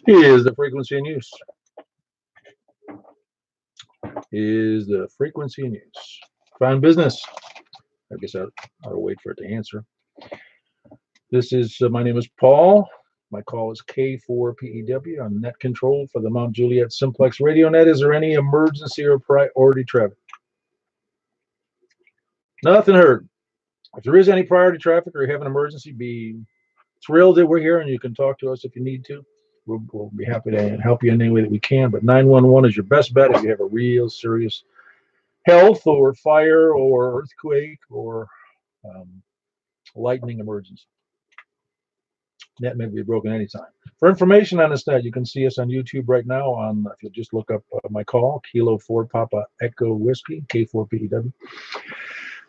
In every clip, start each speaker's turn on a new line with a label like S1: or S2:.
S1: Is the frequency in use? Is the frequency in use? Fine business. I guess I'll wait for it to answer. This is, my name is Paul. My call is K4PEW. I'm net control for the Mount Juliet Simplex Radio Net. Is there any emergency or priority traffic? Nothing heard. If there is any priority traffic or you have an emergency, be thrilled that we're here and you can talk to us if you need to. We'll be happy to help you in any way that we can. But 911 is your best bet if you have a real serious health or fire or earthquake or lightning emergency. Net may be broken anytime. For information on this net, you can see us on YouTube right now. If you just look up my call, Kilo 4 Papa Echo Whiskey, K4PEW,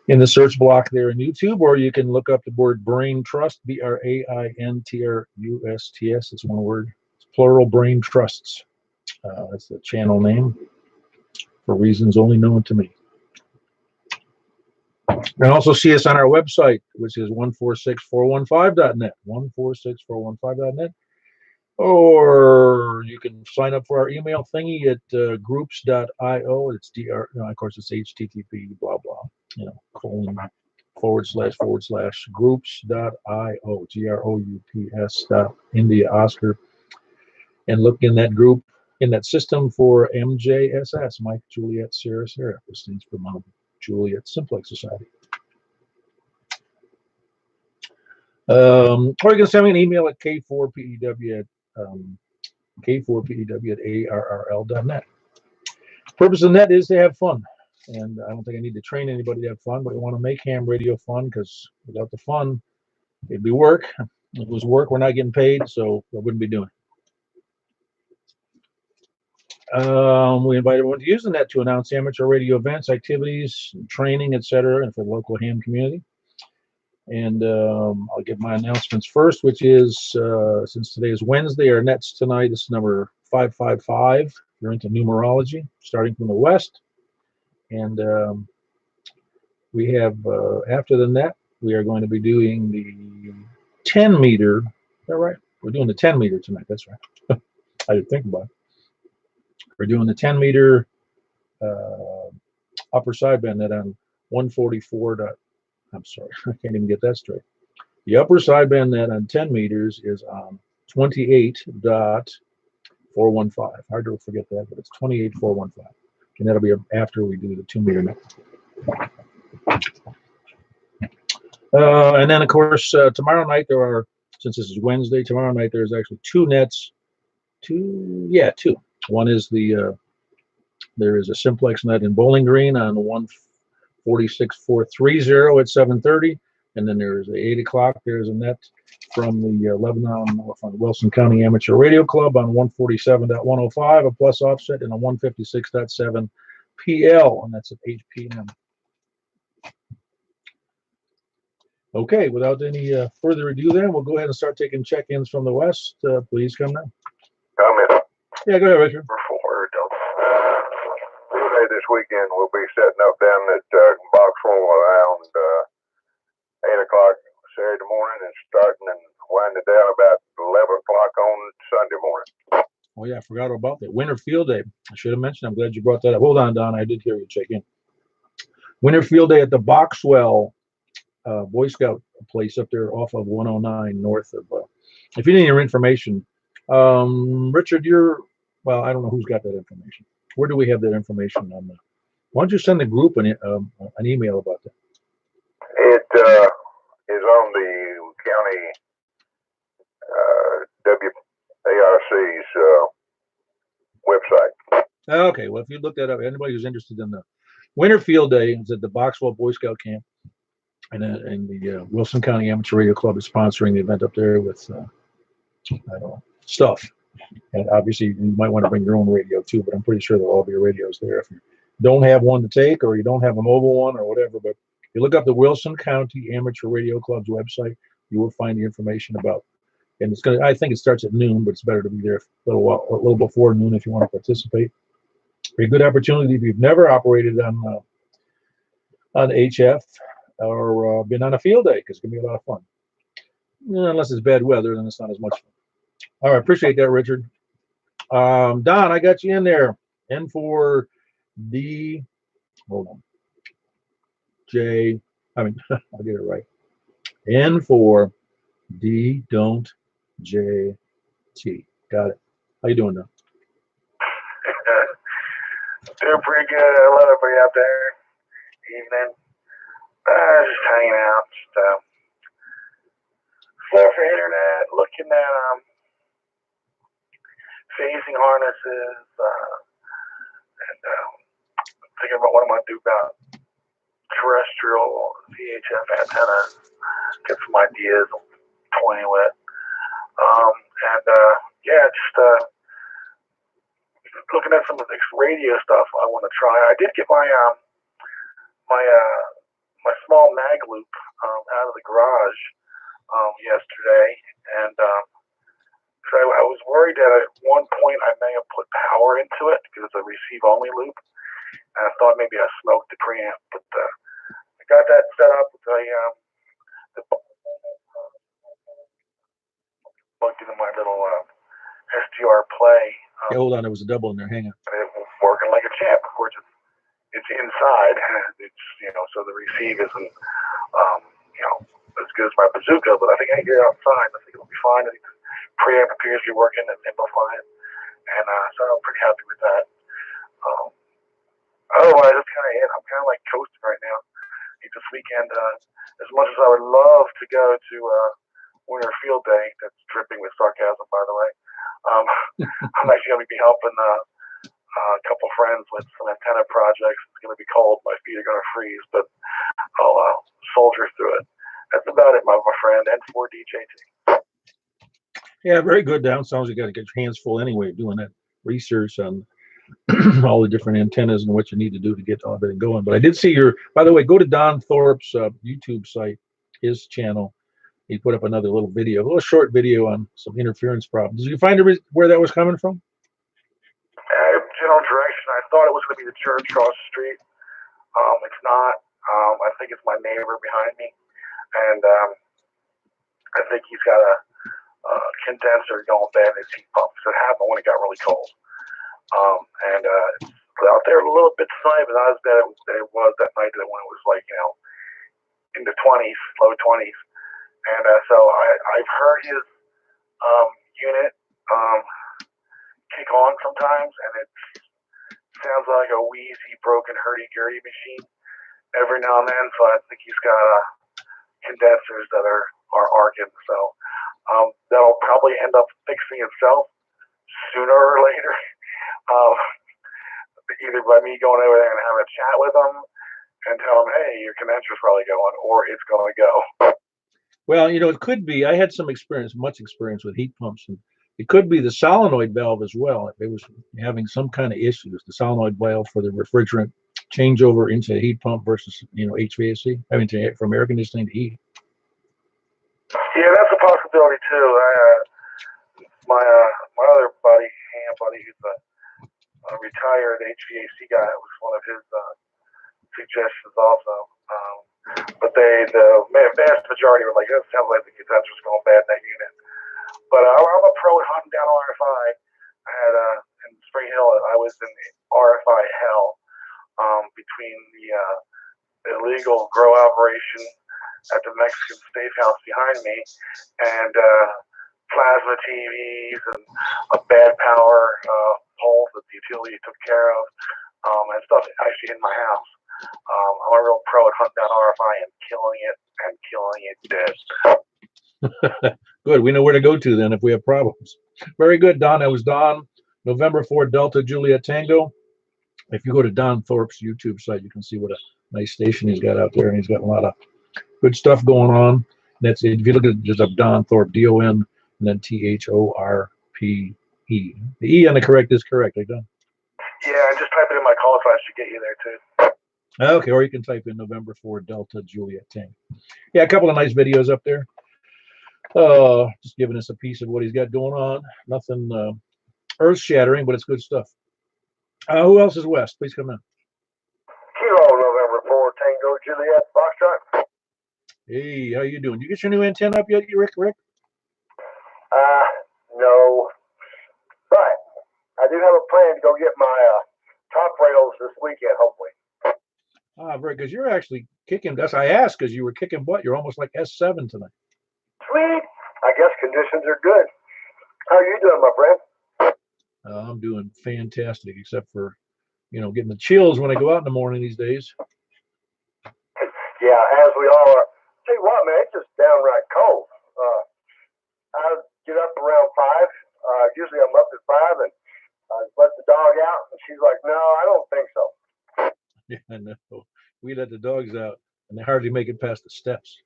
S1: in the search block there in YouTube, or you can look up the word Brain Trust, BRAINTRUSTS. It's one word. It's plural, Brain Trusts. That's the channel name for reasons only known to me. You can also see us on our website, which is 146415.net, 146415.net. Or you can sign up for our email thingy at groups.io. It's of course, it's HTTP, blah, blah, //groups.io, GROUPS. India Oscar. And look in that group, in that system for MJSS, Mike Juliet Sierra Sierra, which stands for Mount Juliet Simplex Society. Or you can send me an email at K4PEW at ARRL.net. Purpose of the net is to have fun. And I don't think I need to train anybody to have fun, but we want to make ham radio fun, because without the fun, it'd be work. If it was work, we're not getting paid, so I wouldn't be doing it. We invite everyone to use the net to announce amateur radio events, activities, training, etc., and for the local ham community. And I'll give my announcements first, which is, since today is Wednesday, our nets tonight is number 555. You're into numerology, starting from the west. And we have, after the net, we are going to be doing the 10 meter. Is that right? We're doing the 10 meter tonight. That's right. I didn't think about it. We're doing the 10 meter upper sideband net on 144. I'm sorry, I can't even get that straight. The upper sideband net on 10 meters is on 28.415. Hard to forget that, but it's 28.415. And that'll be after we do the 2 meter net. And then, of course, tomorrow night there are, since this is Wednesday, tomorrow night there's actually two nets. Two. One is there is a Simplex net in Bowling Green on 146.430 at 7:30, and then there's at 8 o'clock. There's a net from the Lebanon from Wilson County Amateur Radio Club on 147.105, a plus offset, and a 156.7 PL, and that's at 8 p.m. Okay, without any further ado, then we'll go ahead and start taking check-ins from the west. Please come now.
S2: Comment.
S1: Yeah, go ahead, Richard.
S2: This weekend we'll be setting up down at Boxwell around 8 o'clock Saturday morning and starting and winding down about 11 o'clock on Sunday morning.
S1: Oh yeah, I forgot about that. Winter Field Day. I should have mentioned. I'm glad you brought that up. Hold on, Don. I did hear you check in. Winter Field Day at the Boxwell Boy Scout place up there off of 109 north of. If you need your information, Richard, well, I don't know who's got that information. Where do we have that information on that? Why don't you send the group an email about that?
S2: It is on the county WARC's website.
S1: Okay, well, if you look that up, anybody who's interested in the Winter Field Day is at the Boxwell Boy Scout Camp, and the Wilson County Amateur Radio Club is sponsoring the event up there with, I don't know, stuff. And obviously, you might want to bring your own radio too, but I'm pretty sure there'll all be radios there. If you don't have one to take, or you don't have a mobile one, or whatever, but if you look up the Wilson County Amateur Radio Club's website, you will find the information about. And it's going to. I think it starts at noon, but it's better to be there a little before noon if you want to participate. A good opportunity if you've never operated on HF or been on a field day, because it's going to be a lot of fun. Unless it's bad weather, then it's not as much fun. All right, appreciate that, Richard. Don, I got you in there. N for D. Hold on. J. I mean, I'll get it right. N for D. Don't. J. T. Got it. How you doing, Don?
S2: Doing pretty good. I love everybody out there. Evening. Just hanging out. Just surfing internet, looking at phasing harnesses, and thinking about what I'm going to do about terrestrial VHF antennas. Get some ideas I'm toying with. Yeah, just looking at some of this radio stuff I want to try. I did get my my small mag loop out of the garage yesterday, and so I was worried that at one point I may have put power into it because it's a receive only loop, and I thought maybe I smoked the preamp, but I got that set up with the plugged into my little SDR play.
S1: Yeah, hold on. There was a double in there. Hang on.
S2: It was working like a champ. Of course, it's inside. It's so the receive isn't as good as my bazooka, but I think I can get it outside. I think it'll be fine. I think the preamp appears to be working and amplifying, and so I'm pretty happy with that. Otherwise, that's kind of it. I'm kind of like coasting right now. I think this weekend, as much as I would love to go to Winter Field Day, that's dripping with sarcasm, by the way. I'm actually going to be helping a couple friends with some antenna projects. It's going to be cold. My feet are going to freeze, but I'll soldier through it. That's about it, my friend. N4DJT.
S1: Yeah, very good, Don. Sounds like you got to get your hands full anyway doing that research on all the different antennas and what you need to do to get all that going. But I did see by the way, go to Don Thorpe's YouTube site, his channel. He put up another little video, a little short video on some interference problems. Did you find where that was coming from?
S2: General direction. I thought it was going to be the church across the street. It's not. I think it's my neighbor behind me, and I think he's got a condenser going bad in his heat pump. So it happened when it got really cold. And it's out there a little bit tonight, but not as bad as it was that night when it was like, in the 20s, low 20s. And so I've heard his unit kick on sometimes, and it sounds like a wheezy, broken, hurdy-gurdy machine every now and then. So I think he's got condensers that are arcing. So that'll probably end up fixing itself sooner or later. Either by me going over there and having a chat with them and tell them, hey, your condenser's probably going, or it's going to go.
S1: Well, it could be. I had much experience with heat pumps, and it could be the solenoid valve as well. If it was having some kind of issues, the solenoid valve for the refrigerant changeover into a heat pump versus, HVAC. I mean, from air conditioning to heat.
S2: Yeah, that's a possibility too. My other buddy, who's a retired HVAC guy, was one of his suggestions also. But the vast majority were like, "That sounds like the condenser's going bad in that unit." But I'm a pro at hunting down RFI. I had in Spring Hill, I was in RFI hell between the illegal grow operation at the Mexican Steakhouse behind me and plasma TVs and a bad power pole that the utility took care of and stuff actually in my house. I'm a real pro at hunting down RFI and killing it dead.
S1: Good. We know where to go to then if we have problems. Very good, Don. That was Don, November 4 Delta Juliet Tango. If you go to Don Thorpe's YouTube site, you can see what a nice station he's got out there, and he's got a lot of good stuff going on. That's it. If you look at just up Don Thorpe, DON, and then THORPE. The E on the correct is correct. Like Don.
S2: Yeah, I just type it in my call sign should get you there too.
S1: Okay, or you can type in November 4 Delta Juliet Tango. Yeah, a couple of nice videos up there. Just giving us a piece of what he's got going on. Nothing earth-shattering, but it's good stuff. Who else is west? Please come in.
S2: Kilo November 4 Tango Juliet Foxtrot.
S1: Hey, how you doing? You get your new antenna up yet, Rick?
S2: No, but I do have a plan to go get my top rails this weekend, hopefully.
S1: Ah, very good. You're actually kicking. That's I asked because you were kicking butt. You're almost like S7 tonight.
S2: Sweet. I guess conditions are good. How are you doing, my friend?
S1: I'm doing fantastic, except for getting the chills when I go out in the morning these days.
S2: Yeah, as we all are. Tell you what, man, it's just downright cold. I get up around 5. Usually I'm up at 5 and let the dog out, and she's like, "No, I don't think so."
S1: Yeah, I know. We let the dogs out, and they hardly make it past the steps.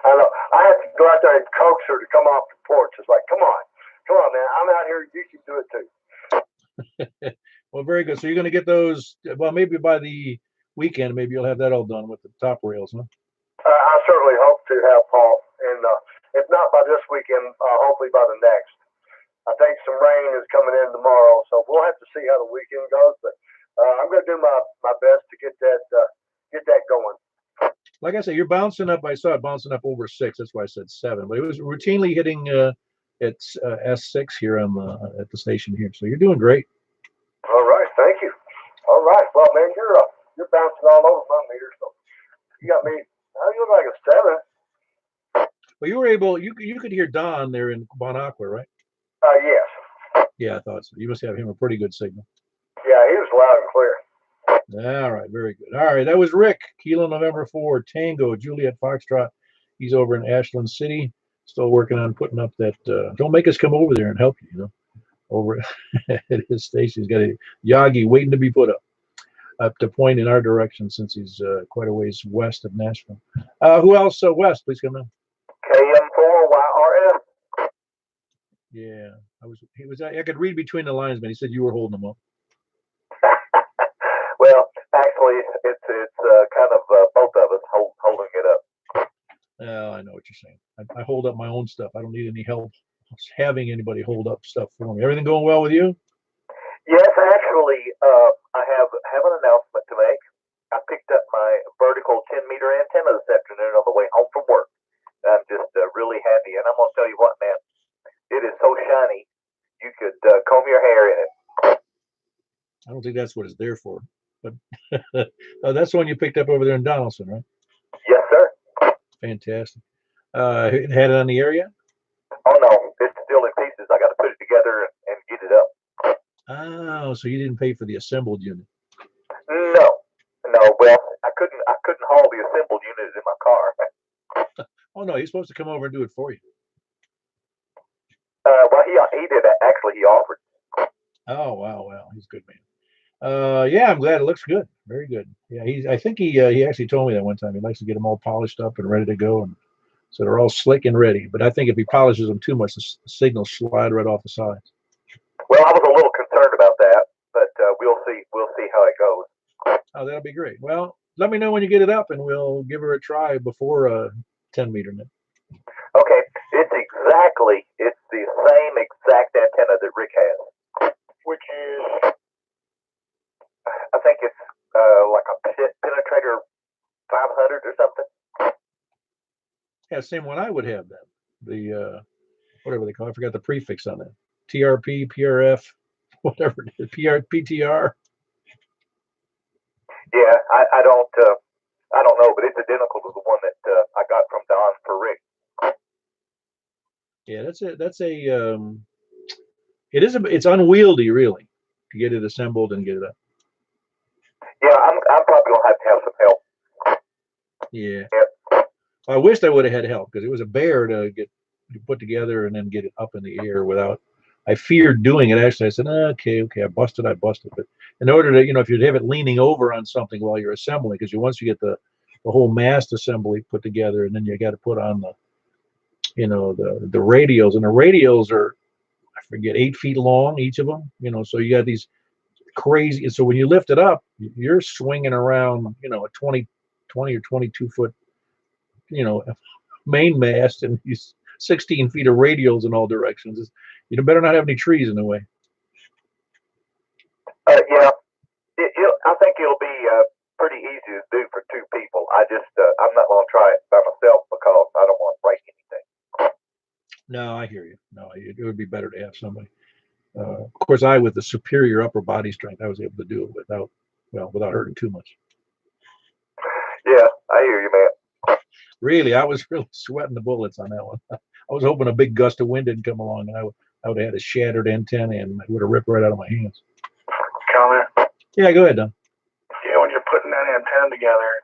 S2: I know. I have to go out there and coax her to come off the porch. It's like, come on, man. I'm out here. You can do it too.
S1: Well, very good. So you're going to get those. Well, maybe by the weekend, maybe you'll have that all done with the top rails, huh?
S2: I certainly hope to have Paul, and if not by this weekend, hopefully by the next. I think some rain is coming in tomorrow, so we'll have to see how the weekend goes. But I'm going to do my best to get that going.
S1: Like I said, you're bouncing up. I saw it bouncing up over 6. That's why I said 7. But it was routinely hitting at S6 here at the station here. So you're doing great.
S2: All right, thank you. All right, well, man, you're bouncing all over my meter, so you got me. You look like a 7.
S1: Well, you were able. You could hear Don there in Bon Aqua, right?
S2: Yes.
S1: Yeah, I thought so. You must have him a pretty good signal.
S2: Yeah, he was loud and clear.
S1: All right, very good. All right, that was Rick, Kilo November 4, Tango, Juliet Foxtrot. He's over in Ashland City, still working on putting up that. Don't make us come over there and help you, over at his station. He's got a Yagi waiting to be put up to point in our direction since he's quite a ways west of Nashville. Who else west? Please come in.
S2: KM4YRF.
S1: Yeah, I could read between the lines, man. He said you were holding them up.
S2: Well, actually, it's kind of both of us holding it up.
S1: Oh, I know what you're saying. I hold up my own stuff. I don't need any help having anybody hold up stuff for me. Everything going well with you?
S2: Yes, actually, I have an announcement to make. I picked up my vertical 10-meter antenna this afternoon on the way home from work. I'm just really happy, and I'm gonna tell you what, man, it is so shiny. You could comb your hair in it.
S1: I don't think that's what it's there for, but that's the one you picked up over there in Donaldson, right?
S2: Yes, sir.
S1: Fantastic. Had it on the area?
S2: Oh no, it's still in pieces. I got to put it together and get it up.
S1: Oh, so you didn't pay for the assembled unit?
S2: No. Well, I couldn't haul the assembled unit in my car.
S1: Oh no, he's supposed to come over and do it for you.
S2: Well, he did actually. He offered.
S1: Oh wow, he's a good man. Yeah, I'm glad it looks good. Very good. Yeah, I think he actually told me that one time. He likes to get them all polished up and ready to go, and so they're all slick and ready. But I think if he polishes them too much, the signals slide right off the sides.
S2: Well, I was a little concerned about that, but we'll see. We'll see how it goes.
S1: Oh, that'll be great. Well, let me know when you get it up, and we'll give her a try before a 10-meter net.
S2: Okay, it's the same exact antenna that Rick has, which is, I think it's like a penetrator 500 or something.
S1: Yeah, same one I would have then. The whatever they call it, I forgot the prefix on that. TRP, PRF, whatever it is, PTR.
S2: Yeah, I don't know, but it's identical to the one that I got from Don for Rick.
S1: Yeah, it's unwieldy really to get it assembled and get it up.
S2: Yeah, I'm probably gonna have some help.
S1: Yeah. I wished I would have had help because it was a bear to get put together and then get it up in the air without. I feared doing it. Actually, I said, okay, I busted. But in order to, if you'd have it leaning over on something while you're assembling, because once you get the whole mast assembly put together, and then you got to put on the radials, and the radials are, I forget, 8 feet long, each of them, so you got these crazy. So when you lift it up, you're swinging around, a 20 or 22 foot, main mast and these 16 feet of radials in all directions. You better not have any trees in the way.
S2: Yeah, I think it'll be pretty easy to do for 2 people. I'm not going to try it by myself because I don't want to break anything.
S1: No, I hear you. No, it would be better to have somebody. Of course, I, with the superior upper body strength, I was able to do it without hurting too much.
S2: Yeah, I hear you, man.
S1: Really, I was really sweating the bullets on that one. I was hoping a big gust of wind didn't come along, and I would have had a shattered antenna and it would have ripped right out of my hands.
S2: Comment?
S1: Yeah, go ahead, Don.
S2: Yeah, when you're putting that antenna together,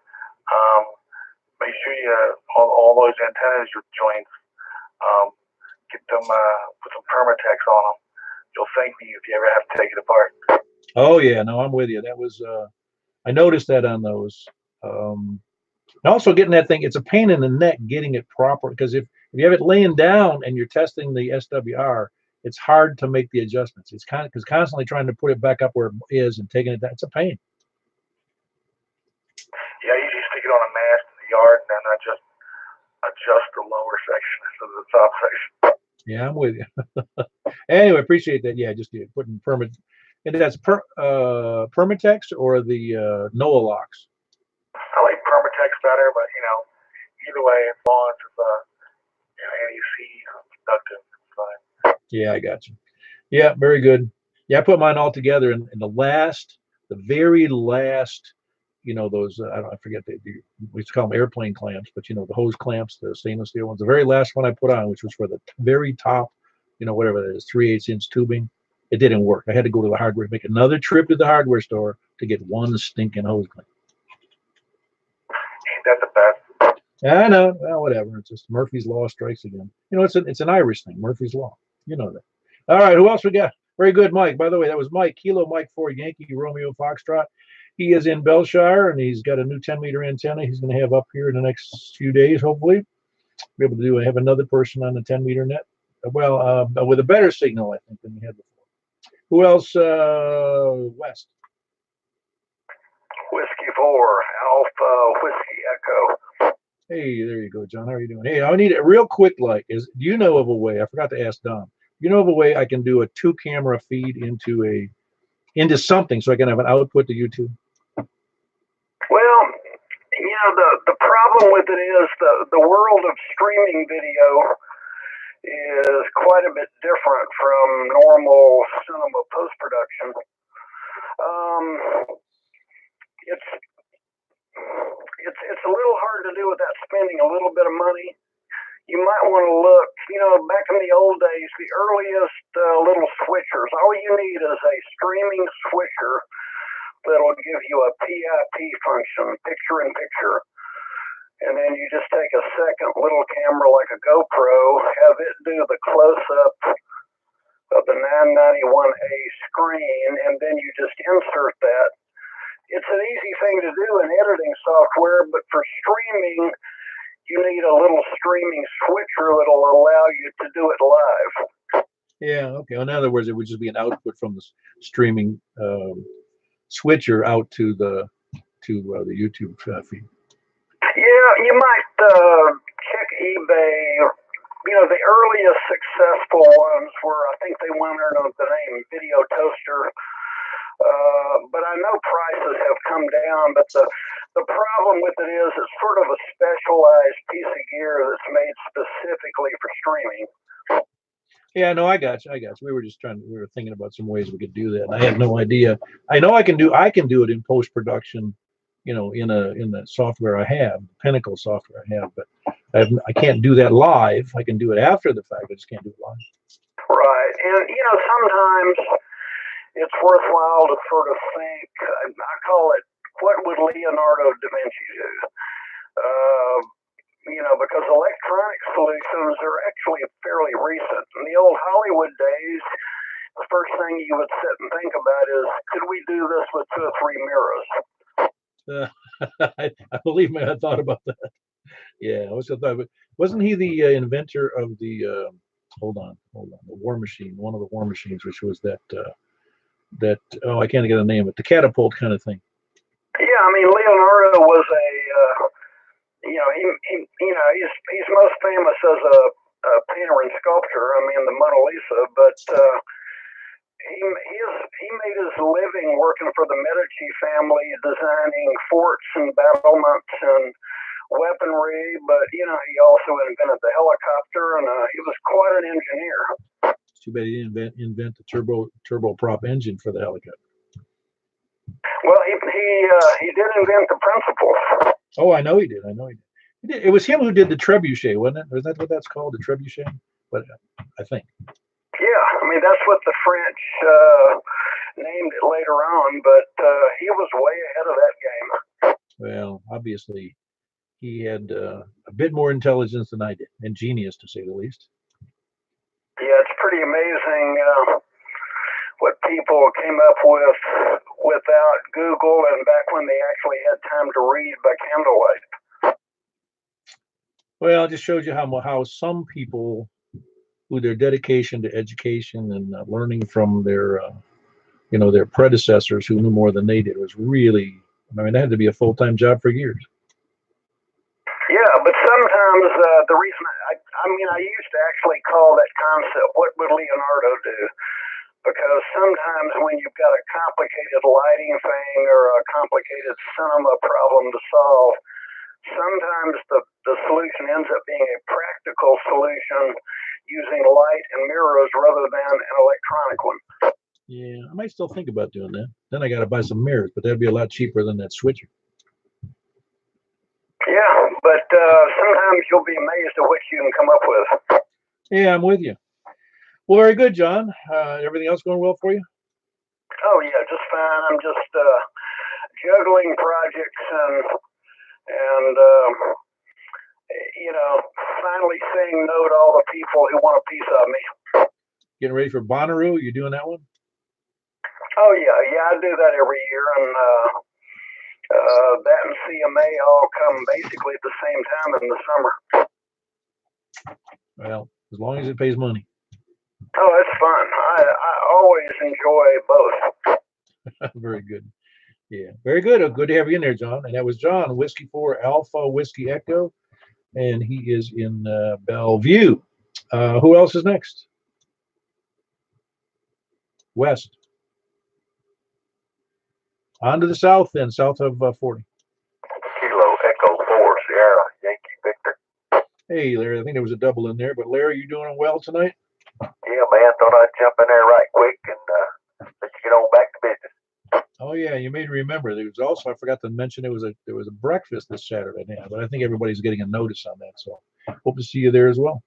S2: make sure you all those antennas, your joints, get them put some Permatex on them. You'll thank me if you ever have to take it apart.
S1: Oh yeah, no, I'm with you. That was I noticed that on those. And also getting that thing, it's a pain in the neck getting it proper because if you have it laying down and you're testing the SWR, it's hard to make the adjustments. It's kind of because constantly trying to put it back up where it is and taking it down, it's a pain.
S2: Yeah, I usually stick it on a mast in the yard and then I just adjust the lower section instead of the top section.
S1: Yeah, I'm with you. Anyway, appreciate that. Yeah, just putting permit, and that's Permatex or the NOAA locks.
S2: I like Permatex better, but either way, as long as it's NEC productive, it's fine.
S1: Yeah, I got you. Yeah, very good. Yeah, I put mine all together, and the very last, those I forget we used to call them airplane clamps, but the hose clamps, the stainless steel ones. The very last one I put on, which was for the very top, whatever that is, 3/8 inch tubing, it didn't work. I had to go to the hardware, make another trip to the hardware store to get one stinking hose clamp.
S2: Ain't that the best?
S1: I know, well, whatever. It's just Murphy's Law strikes again. It's an Irish thing, Murphy's Law. You know that. All right, who else we got? Very good, Mike. By the way, that was Mike, Kilo Mike 4 Yankee Romeo Foxtrot. He is in Belshire, and he's got a new 10-meter antenna he's going to have up here in the next few days, hopefully. Be able to have another person on the 10-meter net. Well, with a better signal, I think, than we had before. Who else? West.
S2: Whiskey 4, Alpha Whiskey Echo.
S1: Hey, there you go, John. How are you doing? Hey, I need a real quick do you know of a way? I forgot to ask Don. You know of a way I can do a 2-camera feed into something so I can have an output to YouTube?
S2: Well, the problem with it is the world of streaming video is quite a bit different from normal cinema post-production. It's a little hard to do without spending a little bit of money. You might want to look, back in the old days, the earliest little switchers, all you need is a streaming switcher that'll give you a PIP function, picture in picture. And then you just take a second little camera like a GoPro, have it do the close-up of the 991A screen, and then you just insert that. It's an easy thing to do in editing software, but for streaming, you need a little streaming switcher that'll allow you to do it live.
S1: Yeah, okay. In other words, it would just be an output from the streaming switcher out to the YouTube feed.
S2: Yeah, you might check eBay. The earliest successful ones were, I think they went under the name Video Toaster. But I know prices have come down, but the problem with it is it's sort of a specialized piece of gear that's made specifically for streaming.
S1: Yeah, no, I got you. We were thinking about some ways we could do that. And I have no idea. I know I can do it in post-production, in the software I have, the Pinnacle software I have, but I can't do that live. I can do it after the fact, I just can't do it live.
S2: Right. And, sometimes it's worthwhile to sort of think, I call it, what would Leonardo da Vinci do? Because electronic solutions are actually fairly recent. In the old Hollywood days, the first thing you would sit and think about is, could we do this with 2 or 3 mirrors?
S1: I believe me, I thought about that. Yeah, I was thought, but wasn't he the inventor of the hold on, the war machine, one of the war machines, which was that I can't get a name, but the catapult kind of thing.
S2: Yeah, I mean Leonardo was he's most famous as a painter and sculptor. I mean the Mona Lisa, but he made his living working for the Medici family, designing forts and battlements and weaponry. But he also invented the helicopter, and he was quite an engineer.
S1: Too bad he didn't invent the turboprop engine for the helicopter.
S2: Well, he did invent the principle.
S1: Oh, I know he did. It was him who did the trebuchet, wasn't it? Was that what that's called, the trebuchet? But I think.
S2: Yeah, I mean that's what the French named it later on, but he was way ahead of that game.
S1: Well, obviously, he had a bit more intelligence than I did, and genius to say the least.
S2: Yeah, it's pretty amazing what people came up with without Google and back when they actually had time to read by candlelight.
S1: Well, it just shows you how some people, who their dedication to education and learning from their their predecessors who knew more than they did was really, I mean, that had to be a full-time job for years.
S2: Yeah, but sometimes the reason I used to actually call that concept, what would Leonardo do? Because sometimes when you've got a complicated lighting thing or a complicated cinema problem to solve, sometimes the solution ends up being a practical solution using light and mirrors rather than an electronic one.
S1: Yeah, I might still think about doing that. Then I got to buy some mirrors, but that'd be a lot cheaper than that switcher.
S2: Yeah, but sometimes you'll be amazed at what you can come up with.
S1: Yeah, I'm with you. Well, very good, John. Everything else going well for you?
S2: Oh yeah, just fine. I'm just juggling projects and finally saying no to all the people who want a piece of me.
S1: Getting ready for Bonnaroo? You doing that one?
S2: Oh yeah, I do that every year, and that and CMA all come basically at the same time in the summer.
S1: Well, as long as it pays money.
S2: Oh, it's fun. I always enjoy both.
S1: Very good. Yeah, very good. Good to have you in there, John. And that was John, Whiskey 4 Alpha Whiskey Echo, and he is in Bellevue. Who else is next? West. On to the south then, south of 40.
S2: Kilo Echo 4 Sierra Yankee Victor.
S1: Hey, Larry, I think there was a double in there, but Larry, you doing well tonight?
S2: Yeah, man, thought I'd jump in there right quick and let you get on back to business.
S1: Oh yeah, you made me remember. There was also, I forgot to mention, there was a breakfast this Saturday night, but I think everybody's getting a notice on that, so hope to see you there as well.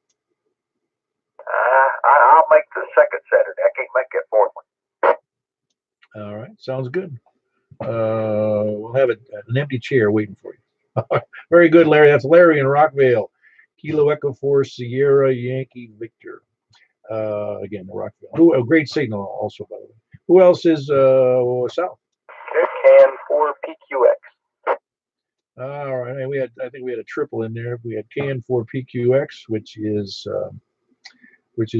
S2: I'll make the second Saturday. I can't make that fourth one.
S1: All right, sounds good. We'll have an empty chair waiting for you. Very good, Larry. That's Larry in Rockville. Kilo Echo 4 Sierra Yankee Victor. Again, Rockville. A great signal also, by the way. Who else is south?
S2: Can 4 PQX.
S1: All right, and I think we had a triple in there. We had KN4 PQX, which is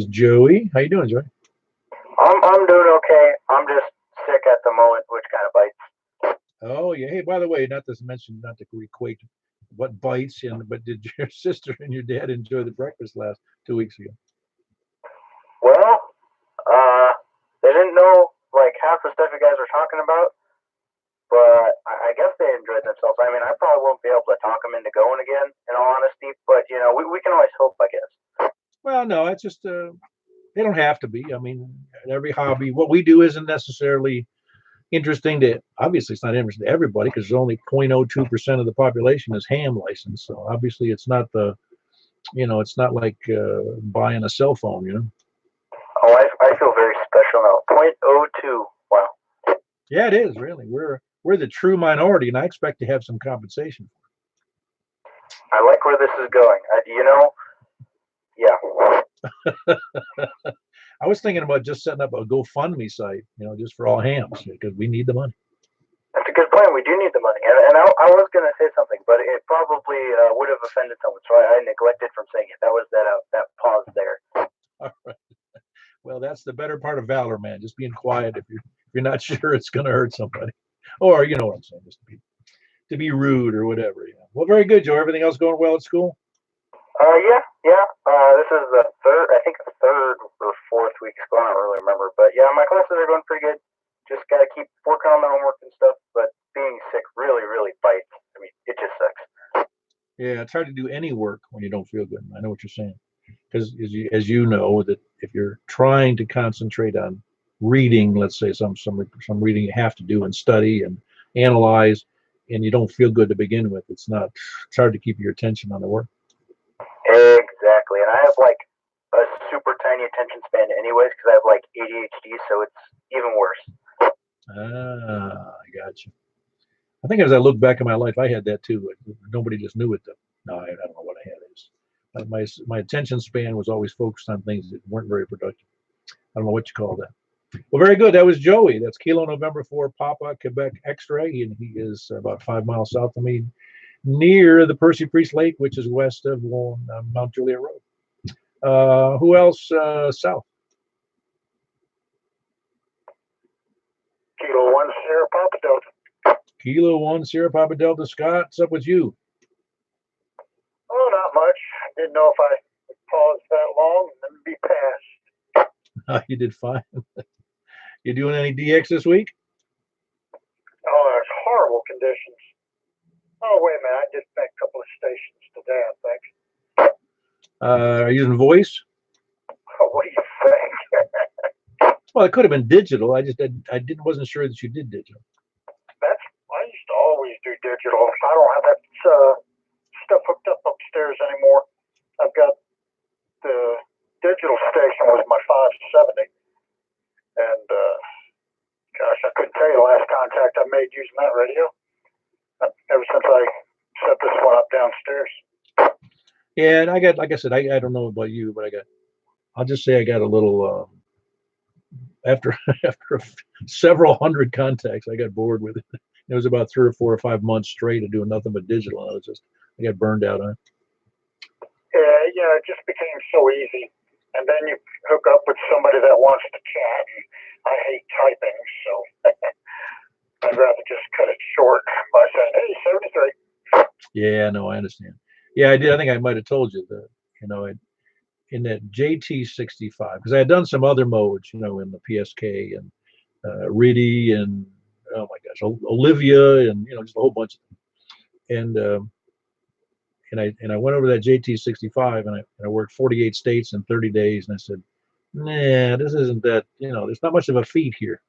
S1: Joey. How you doing, Joey?
S2: I'm doing okay. I'm just sick at the moment, which kind of bites.
S1: Oh yeah. Hey, by the way, not to equate what bites, but did your sister and your dad enjoy the breakfast last 2 weeks ago?
S2: Well, they didn't know like half the stuff you guys were talking about, but I guess they enjoyed themselves. I mean, I probably won't be able to talk them into going again, in all honesty, but we can always hope, I guess.
S1: Well, no, it's just they don't have to be. I mean, every hobby, what we do isn't necessarily interesting to, obviously it's not interesting to everybody because there's only 0.02% of the population is ham licensed. So obviously it's not it's not like buying a cell phone,
S2: Oh, I feel very special now. 0.02. Wow.
S1: Yeah, it is really. We're the true minority, and I expect to have some compensation.
S2: I like where this is going. Yeah.
S1: I was thinking about just setting up a GoFundMe site, just for all hams, because we need the money.
S2: That's a good plan. We do need the money. And I was going to say something, but it probably would have offended someone, so I neglected from saying it. That was that pause there.
S1: All right. Well, that's the better part of valor, man. Just being quiet if you're not sure it's going to hurt somebody, or you know what I'm saying, just to be rude or whatever. Well, very good, Joe. Everything else going well at school?
S2: Yeah. This is the third or fourth week of school. I don't really remember, but yeah, my classes are going pretty good. Just got to keep working on the homework and stuff. But being sick really, really bites. I mean, it just sucks.
S1: Yeah, it's hard to do any work when you don't feel good. I know what you're saying, because as you know, that if you're trying to concentrate on reading, let's say some reading you have to do and study and analyze, and you don't feel good to begin with, it's hard to keep your attention on the work.
S3: Exactly, and I have like a super tiny attention span anyways because I have like ADHD, so it's even worse.
S1: I got you. I think as I look back in my life, I had that too. Nobody just knew it though. No, I don't know what I had. My attention span was always focused on things that weren't very productive. I don't know what you call that. Well, very good. That was Joey. That's Kilo November 4 Papa Quebec X-ray, and he is about 5 miles south of me, near the Percy Priest Lake, which is west of Mount Juliet Road. Who else south?
S2: Kilo 1 Sierra Papa Delta.
S1: Kilo 1 Sierra Papa Delta. Scott, what's up with you?
S2: Oh, not much. Didn't know if I would pause that long and then be past.
S1: You did fine. You doing any DX this week?
S2: Oh, there's horrible conditions. Oh, wait a minute. I just met a couple of stations today, I think.
S1: Are you using voice?
S2: Oh, what do you think?
S1: Well, it could have been digital. I wasn't sure that you did digital.
S2: I used to always do digital. I don't have that stuff hooked up upstairs anymore. I've got the digital station was my 570. And, gosh, I couldn't tell you the last contact I made using that radio. Ever since I set this one up downstairs.
S1: Yeah, and I got, like I said, I don't know about you, but I'll just say I got a little, after several hundred contacts, I got bored with it. It was about 3 or 4 or 5 months straight of doing nothing but digital. I got burned out on it.
S2: Yeah, it just became so easy. And then you hook up with somebody that wants to chat. And I hate typing, so I'd rather just cut it short by saying, "Hey, 73."
S1: Yeah, no, I understand. Yeah, I did. I think I might have told you that, in that JT65, because I had done some other modes, in the PSK and Riddy and, oh my gosh, Olivia and, just a whole bunch of them. And I went over that JT65 and I worked 48 states in 30 days. And I said, nah, this isn't that, there's not much of a feat here.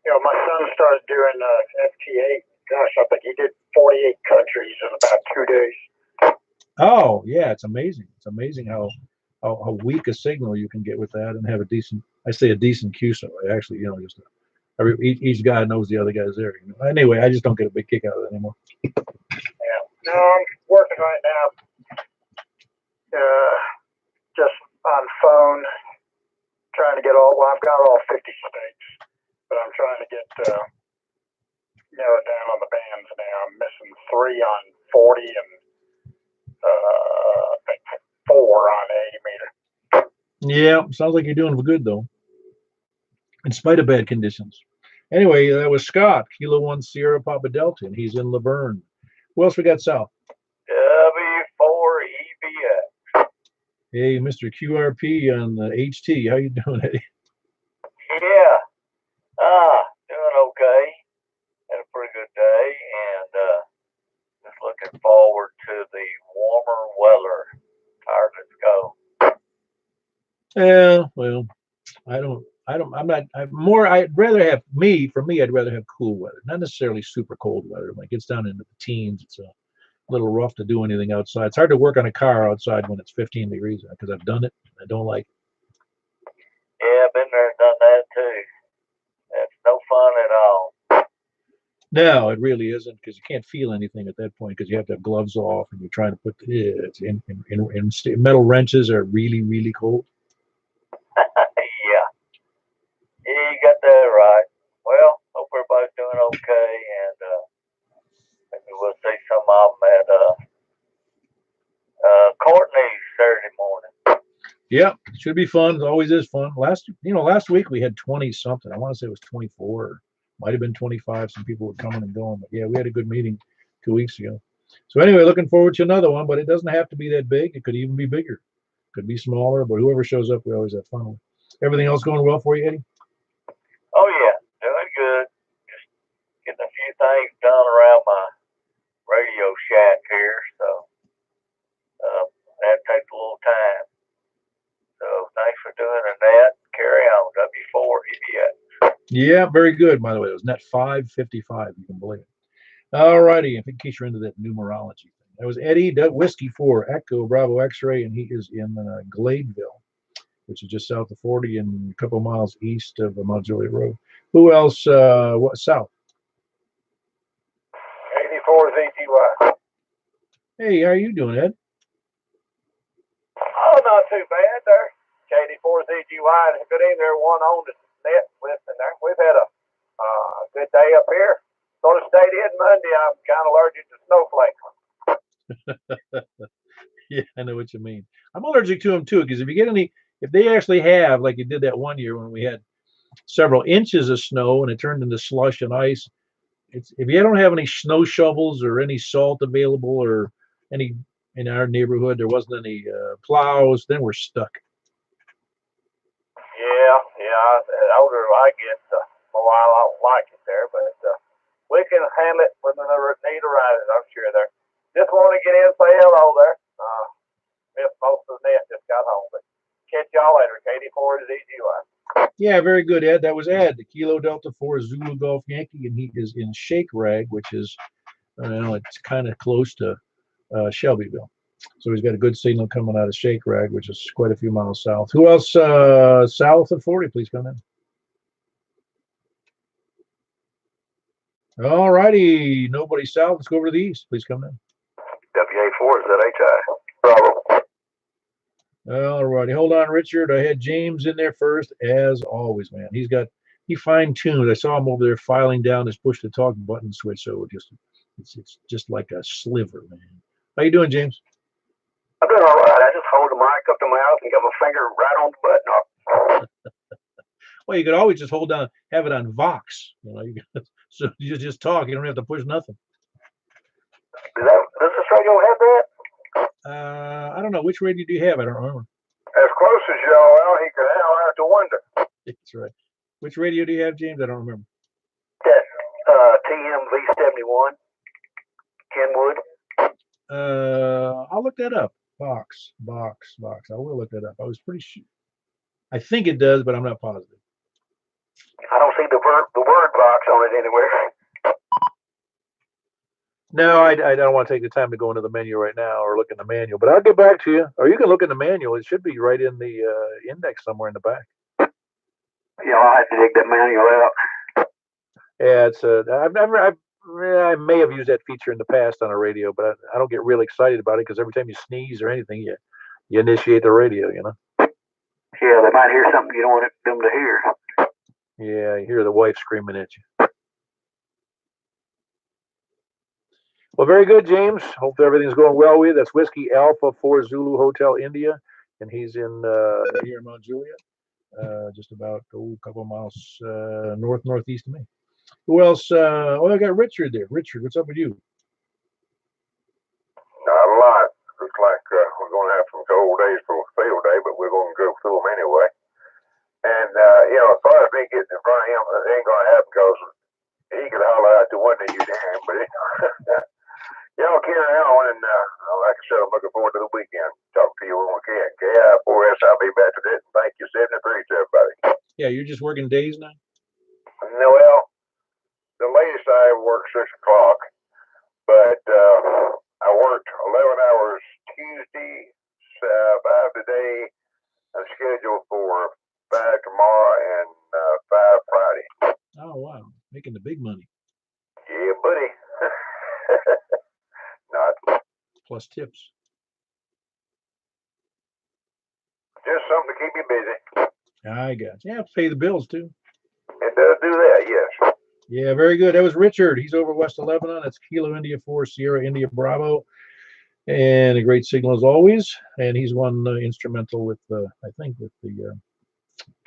S2: My son started doing FT8. Gosh, I think he did 48 countries in about 2 days.
S1: Oh, yeah, it's amazing. It's amazing how weak a signal you can get with that and have a decent QSO. I actually, just each guy knows the other guy's there. Anyway, I just don't get a big kick out of it anymore.
S2: Yeah. No, I'm working right now. Just on phone, trying to get I've got all 50 states, but I'm trying to get narrowed down on the bands now. I'm missing 3 on 40 and I think 4 on 80 meter.
S1: Yeah, sounds like you're doing good though, in spite of bad conditions. Anyway, that was Scott, Kilo 1 Sierra Papa Delta, and he's in Laverne. Who else we got south?
S3: W4EBX.
S1: Hey, Mr. QRP on the HT. How you doing, Eddie?
S3: Yeah. Doing okay. Had a pretty good day, and just looking forward to the warmer weather. Tired, let's go.
S1: Yeah, well, I'd rather have cool weather, not necessarily super cold weather. When it gets down into the teens, it's a little rough to do anything outside. It's hard to work on a car outside when it's 15 degrees because I've done it. I don't like it.
S3: Yeah, I've been there and done that too. That's no fun at all.
S1: No, it really isn't, because you can't feel anything at that point because you have to have gloves off and you're trying to put it's in metal wrenches are really, really cold.
S3: Yeah, you got that right. Well, hope everybody's doing okay, and maybe we'll see some of them at Courtney's Saturday morning.
S1: Yeah, should be fun. It always is fun. Last week we had 20 something. I want to say it was 24. Might have been 25. Some people were coming and going, but yeah, we had a good meeting 2 weeks ago. So anyway, looking forward to another one, but it doesn't have to be that big. It could even be bigger. Could be smaller, but whoever shows up, we always have fun with. Everything else going well for you, Eddie?
S3: Oh yeah, doing good. Just getting a few things done around my radio shack here, so that takes a little time. So thanks
S1: Yeah, very good, by the way. It was net 555, you can believe it. All righty, in case you're into that numerology thing. That was Eddie, Whiskey 4, Echo, Bravo, X-Ray, and he is in Gladeville, which is just south of 40 and a couple miles east of Mount Juliet Road. Who else? What south?
S2: 84 ZGY.
S1: Hey, how are you doing, Ed?
S3: Oh, not too bad there. K84 ZGY. Good evening, everyone on the net listening there. We've had a good day up here. Sort of stayed in Monday. I'm kind of allergic to snowflakes.
S1: Yeah, I know what you mean. I'm allergic to them too, because if they actually have, like it did that one year when we had several inches of snow and it turned into slush and ice, if you don't have any snow shovels or any salt available or any in our neighborhood, there wasn't any plows, then we're stuck.
S3: Yeah. The older I get, the more I don't like it there. But we can handle it when the need arises, I'm sure there. Just want to get in and say hello there. If most of the net just got home. But catch y'all later. K84 ZGY.
S1: Yeah, very good, Ed. That was Ed, the Kilo Delta 4 Zulu Golf Yankee, and he is in Shake Rag, which is, it's kind of close to Shelbyville. So he's got a good signal coming out of Shake Rag, which is quite a few miles south. Who else south of 40? Please come in. All righty. Nobody south. Let's go over to the east. Please come in.
S2: WA4 ZHI. Bravo.
S1: All righty. Hold on, Richard. I had James in there first, as always, man. He fine-tuned. I saw him over there filing down his push-to-talk button switch, so it's just like a sliver, man. How you doing, James?
S2: I'm doing all right. I just hold the mic up to my mouth and get my finger right on the button.
S1: Well, you could always just have it on Vox. So you just talk. You don't have to push nothing.
S2: Does this radio have that?
S1: I don't know. Which radio do you have? I don't remember.
S2: As close as y'all are, he could howl out the window.
S1: That's right. Which radio do you have, James? I don't remember.
S2: That TMV71, Kenwood.
S1: I'll look that up. Box. I will look that up. I was pretty sure. I think it does, but I'm not positive.
S2: I don't see the word box on it anywhere.
S1: No, I don't want to take the time to go into the menu right now or look in the manual, but I'll get back to you. Or you can look in the manual. It should be right in the index somewhere in the back.
S2: Yeah, I'll have to dig that manual out.
S1: Yeah, it's I may have used that feature in the past on a radio, but I don't get really excited about it because every time you sneeze or anything, you initiate the radio,
S2: Yeah, they might hear something you don't want them to hear.
S1: Yeah, you hear the wife screaming at you. Well, very good, James. Hope everything's going well with you. That's Whiskey Alpha 4 Zulu Hotel India, and he's in here in Mount Juliet, just about a couple of miles northeast of me. Who else? I got Richard there. Richard, what's up with you?
S2: Not a lot. Looks like we're going to have some cold days for field day, but we're going to go through them anyway. And, as far as me getting in front of him, it ain't going to happen because he could holler out the window you hear him. But y'all carry on, and like I said, I'm looking forward to the weekend. Talk to you when we can. KI4S, I'll be back to this. Thank you, 73 to everybody.
S1: Yeah, you're just working days now?
S2: No, well, the latest I worked 6 o'clock, but I worked 11 hours Tuesday, 5 today. I'm scheduled for 5 tomorrow and 5 Friday.
S1: Oh, wow. Making the big money.
S2: Yeah, buddy. Not.
S1: Plus tips.
S2: Just something to keep you busy.
S1: I got you. Yeah, pay the bills, too.
S2: It does do that, yes.
S1: Yeah, very good. That was Richard. He's over west of Lebanon. That's Kilo India 4 Sierra India Bravo. And a great signal as always. And he's one instrumental with, I think, with the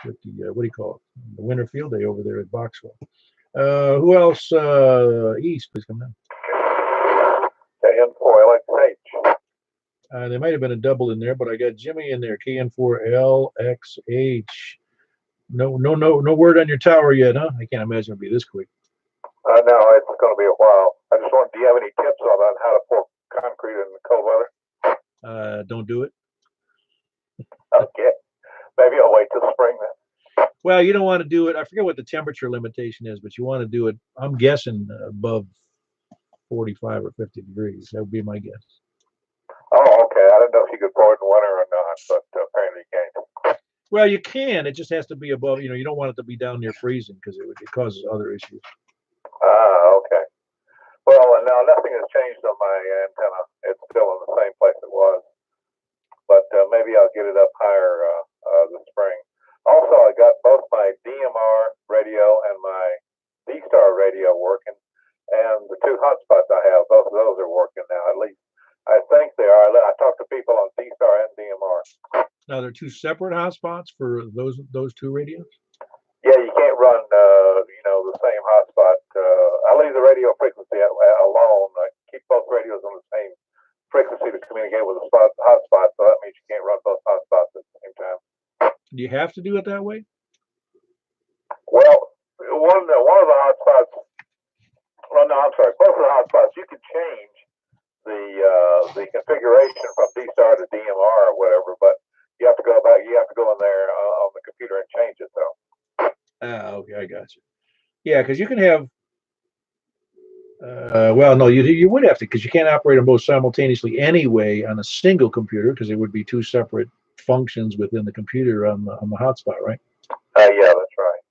S1: what do you call it? The Winter Field Day over there at Boxwell. Who else? East, please come in.
S2: KN4LXH.
S1: There might have been a double in there, but I got Jimmy in there. KN4LXH. No word on your tower yet, huh? I can't imagine it'll be this quick.
S2: No, it's going to be a while. I just wondered, do you have any tips on how to pour concrete in the cold weather?
S1: Don't do it.
S2: Okay. Maybe I'll wait till spring then.
S1: Well, you don't want to do it. I forget what the temperature limitation is, but you want to do it, I'm guessing, above 45 or 50 degrees. That would be my guess.
S2: Oh, okay. I didn't know if you could pour it in winter or not, but apparently you can't.
S1: Well, you can. It just has to be above. You don't want it to be down near freezing because it causes other issues.
S2: Ah, okay. Well, now nothing has changed on my antenna. It's still in the same place it was, but maybe I'll get it up higher this spring. Also, I got both my DMR radio and my D-Star radio working, and the two hotspots I have, both of those are working now. At least I think they are. I talked to people on D-Star and DMR.
S1: Now, there are two separate hotspots for those two radios.
S2: Yeah, you can't run, the same hotspot. I leave the radio frequency alone. I keep both radios on the same frequency to communicate with the hotspot. So that means you can't run both hotspots at the same time.
S1: Do you have to do it that way?
S2: Well, one of the hotspots. Well, no, I'm sorry. Both of the hotspots, you can change the configuration from D-Star to DMR or whatever, but you have to go back. You have to go in there on the computer and change it, though.
S1: Okay, I got you. Yeah, because you can have. Well, no, you would have to, because you can't operate them both simultaneously anyway on a single computer, because it would be two separate functions within the computer on the hotspot, right?
S2: Yeah, that's right.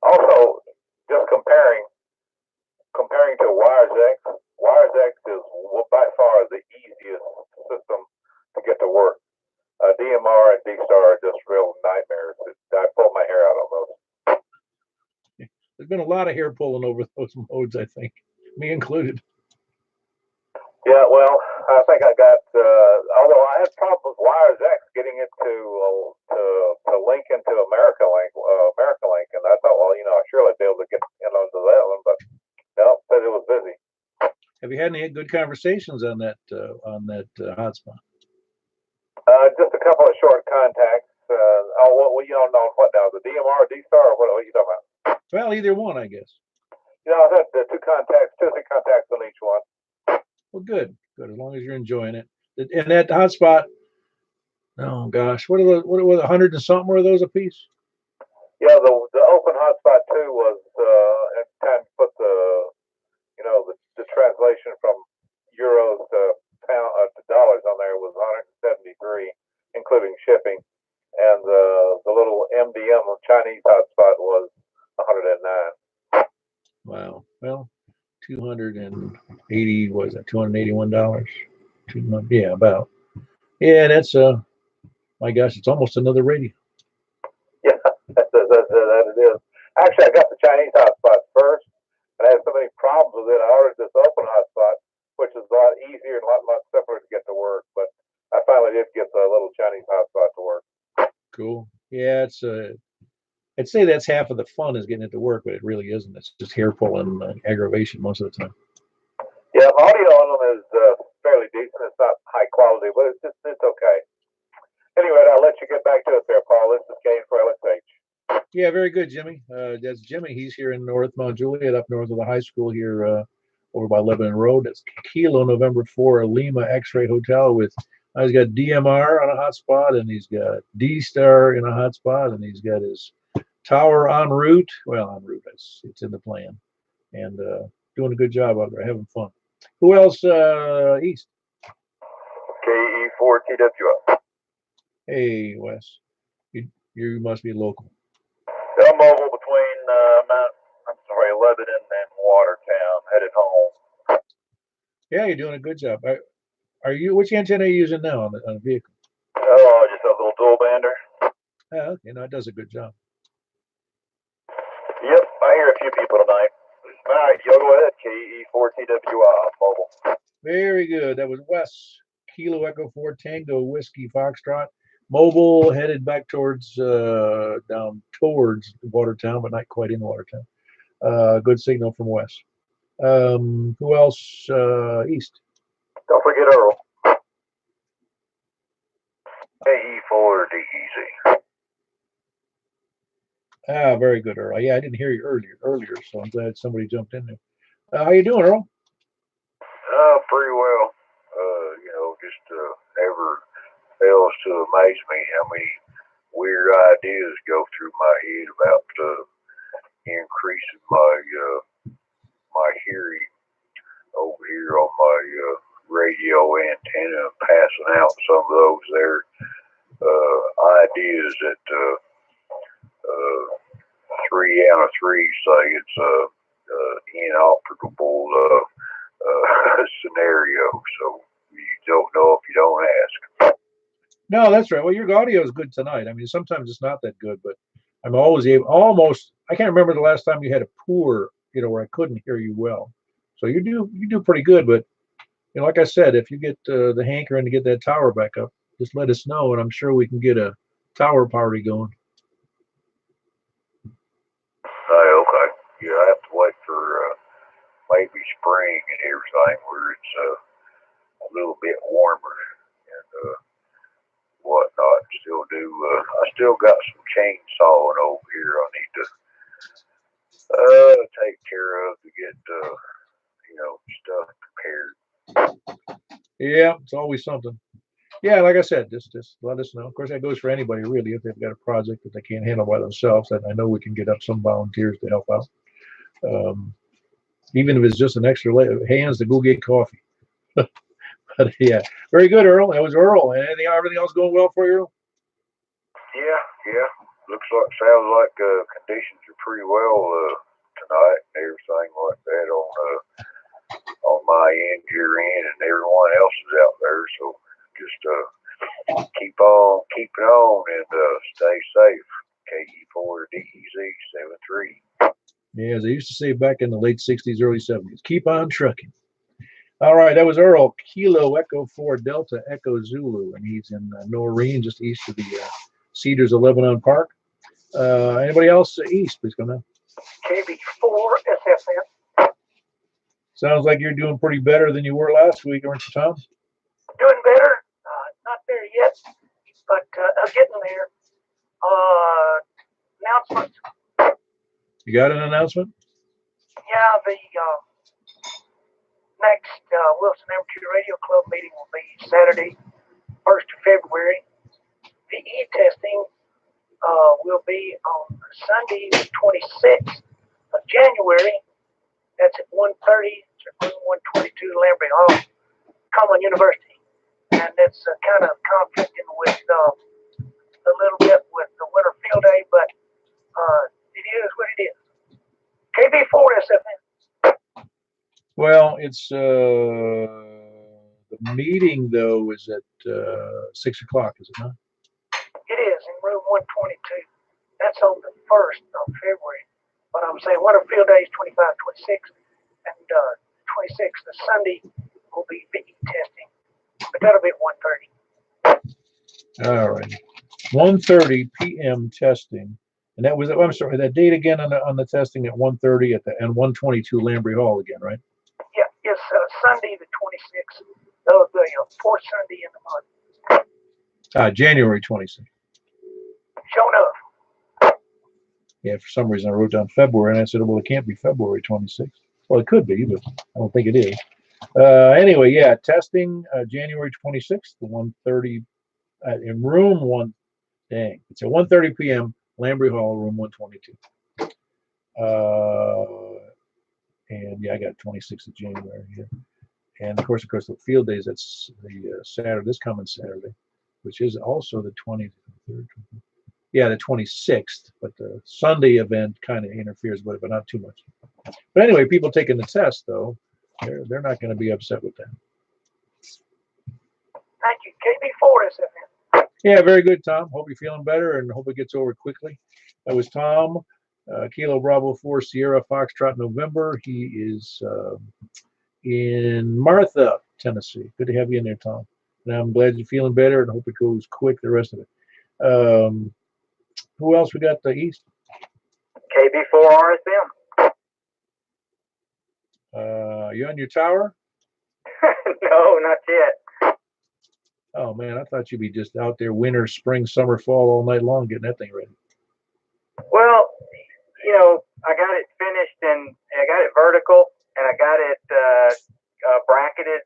S2: Also, just comparing to Wires X is by far the easiest system to get to work. DMR and D-Star are just real nightmares. I pull my hair out on those.
S1: There's been a lot of hair pulling over those modes, I think, me included.
S2: Yeah, well, I think I got. Although I had problems with Wires X getting it to link into America Link, and I thought, well, I surely be able to get in onto that one, but no, said it was busy.
S1: Have you had any good conversations on that hotspot?
S2: Just a couple of short contacts. Well, you don't know what now? The DMR, D-Star, or what are you talking about?
S1: Well, either one, I guess.
S2: I've had two, three contacts on each one.
S1: Well, good. As long as you're enjoying it. And that hotspot, oh gosh, what are 100 and something were those a piece?
S2: Yeah, the open hotspot 2 was at the time to put the translation from euros to dollars on there was 173, including shipping, and the little MDM Chinese hotspot was 109.
S1: Wow. Well, 280 was that $281? Yeah, about. Yeah, that's my gosh, it's almost another radio.
S2: Yeah, that it is. Actually, I got the Chinese hotspot first, and I had so many problems with it. I ordered this open hotspot, which is a lot easier and a lot simpler to get to work. But I finally did get the little Chinese hotspot to work.
S1: Cool. Yeah, it's I'd say that's half of the fun is getting it to work, but it really isn't. It's just hair pulling aggravation most of the time.
S2: Yeah, audio on them is fairly decent. It's not high quality, but it's okay. Anyway, I'll let you get back to it there, Paul. This is Kane for LXH.
S1: Yeah, very good, Jimmy. That's Jimmy. He's here in North Mount Juliet, up north of the high school here, over by Lebanon Road. That's Kilo November 4 Lima X-Ray Hotel with. He's got DMR on a hotspot, and he's got D-Star in a hotspot, and he's got his tower en route. Well, en route, it's in the plan, and doing a good job out there, having fun. Who else east?
S2: KE4TWF.
S1: Hey, Wes. You must be local.
S3: I'm mobile between Lebanon and Watertown, headed home.
S1: Yeah, you're doing a good job. Are you? Which antenna are you using now on the vehicle?
S3: Oh, just a little dual bander.
S1: Oh, okay, no, it does a good job.
S3: Yep, I hear a few people tonight. All right, you go ahead. KE4TWI mobile.
S1: Very good. That was Wes. Kilo Echo 4 Tango Whiskey Foxtrot. Mobile, headed back towards down towards Watertown, but not quite in Watertown. Good signal from Wes. Who else east?
S3: Don't forget Earl. KE4DEZ.
S1: Ah, very good, Earl. Yeah, I didn't hear you earlier, so I'm glad somebody jumped in there. How you doing, Earl?
S3: Pretty well. Just ever fails to amaze me how many
S2: weird ideas go through my head about increasing my hearing over here on my radio antenna, and passing out some of those there ideas that 3 out of 3 say it's inoperable scenario. So you don't know if you don't ask.
S1: No, that's right. Well, your audio is good tonight. I mean, sometimes it's not that good, but I'm always almost. I can't remember the last time you had a poor, where I couldn't hear you well. So you do pretty good. But like I said, if you get the hankering to get that tower back up, just let us know, and I'm sure we can get a tower party going.
S2: Okay. Yeah, I have to wait for maybe spring and everything where it's a little bit warmer and whatnot. I still got some chainsawing over here I need to take care of to get stuff prepared.
S1: Yeah, it's always something. Yeah, like I said, just let us know. Of course, that goes for anybody really if they've got a project that they can't handle by themselves. And I know we can get up some volunteers to help out. Even if it's just an extra hands to go get coffee. But yeah, very good, Earl. That was Earl. And everything else going well for you, Earl?
S2: Yeah. Sounds like conditions are pretty well tonight and everything like that on my end, your end, and everyone else is out there. So just keep on keeping on and stay safe. KE4DEZ 73.
S1: Yeah, as I used to say back in the late 60s, early 70s, keep on trucking. All right, that was Earl, Kilo Echo 4 Delta Echo Zulu, and he's in Noreen, just east of the Cedars of Lebanon Park. Anybody else east, please come down.
S4: KB4 SFN.
S1: Sounds like you're doing pretty better than you were last week, aren't you, Tom?
S4: Doing better. Not there yet, but getting there. Announcement.
S1: You got an announcement?
S4: Yeah, the next Wilson Amateur Radio Club meeting will be Saturday, 1st of February. The e-testing will be on Sunday, the 26th of January. That's at 1:30. It's at room 122, Lamprey Hall, Common University. And it's kind of conflicting with a little bit with the winter field day, but it is what it is. KB4 SFN.
S1: Well, it's the meeting though is at 6 o'clock, is it not?
S4: It is in room 122. That's on the 1st of February. But I'm saying winter field day is 25, 26, and 26th, the Sunday, will be VE testing. But that'll be at 1:30.
S1: All right. 1:30 p.m. testing. And that was, I'm sorry, that date again on the testing at 1:30 and 122 Lamprey Hall again, right?
S4: Yeah, it's Sunday the 26th, the fourth Sunday in the month.
S1: January 26th.
S4: Show enough.
S1: Yeah, for some reason I wrote down February, and I said, well, it can't be February 26th. Well, it could be, but I don't think it is. Anyway, yeah, testing January 26th, the 1:30 in room 1. Dang, it's at 1:30 p.m. Lamprey Hall, room 122. And yeah, I got 26th of January here. And of course, the field days, that's the Saturday, this coming Saturday, which is also the 23rd. Yeah, the 26th, but the Sunday event kind of interferes with it, but not too much. But anyway, people taking the test, though, they're not going to be upset with that.
S4: Thank you. KB4 SFN.
S1: Yeah, very good, Tom. Hope you're feeling better and hope it gets over quickly. That was Tom, Kilo Bravo 4 Sierra Foxtrot November. He is in Martha, Tennessee. Good to have you in there, Tom. And I'm glad you're feeling better and hope it goes quick, the rest of it. Who else we got the East?
S3: KB4 RSM.
S1: You on your tower?
S3: No, not yet.
S1: Oh, man, I thought you'd be just out there winter, spring, summer, fall all night long getting that thing ready.
S3: Well, I got it finished and I got it vertical and I got it bracketed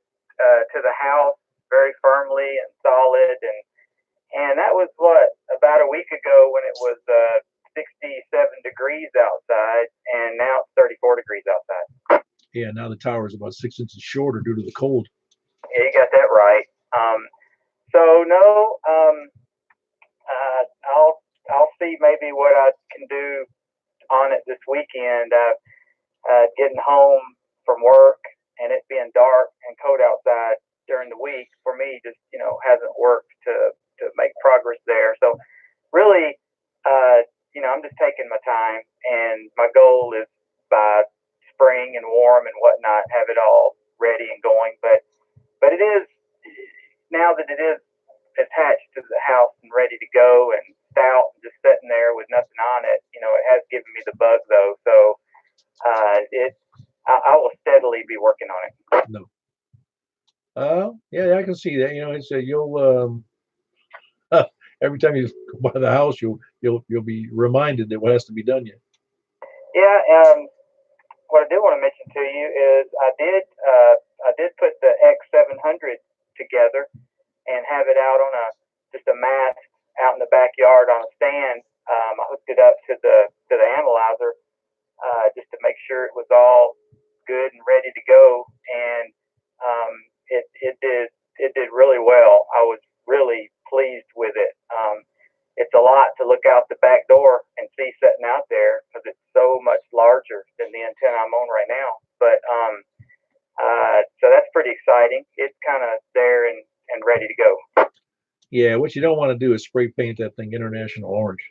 S3: to the house very firmly and solid. And that was about a week ago.
S1: now the tower is about 6 inches shorter due to the cold.
S5: Yeah, you got that right. So no, I'll see maybe what I can do on it this weekend. Getting home from work and it being dark and cold outside during the week for me just hasn't worked to make progress there. So really, I'm just taking my time, and my goal is by spring and warm and whatnot, have it all ready and going. But it is, now that it is attached to the house and ready to go and stout and just sitting there with nothing on it, it has given me the bug though. So I will steadily be working on it.
S1: No. Yeah, I can see that. It's you'll every time you go by the house, you'll be reminded that what has to be done yet.
S5: Yeah. What I did want to mention to you is I did put the X700 together and have it out on just a mat out in the backyard on a stand. I hooked it up to the analyzer just to make sure it was all good and ready to go, and it did really well. I was really pleased with it. It's a lot to look out the back door and see sitting out there because it's so much larger than the antenna I'm on right now. But so that's pretty exciting. It's kind of there and ready to go.
S1: Yeah, what you don't want to do is spray paint that thing international orange.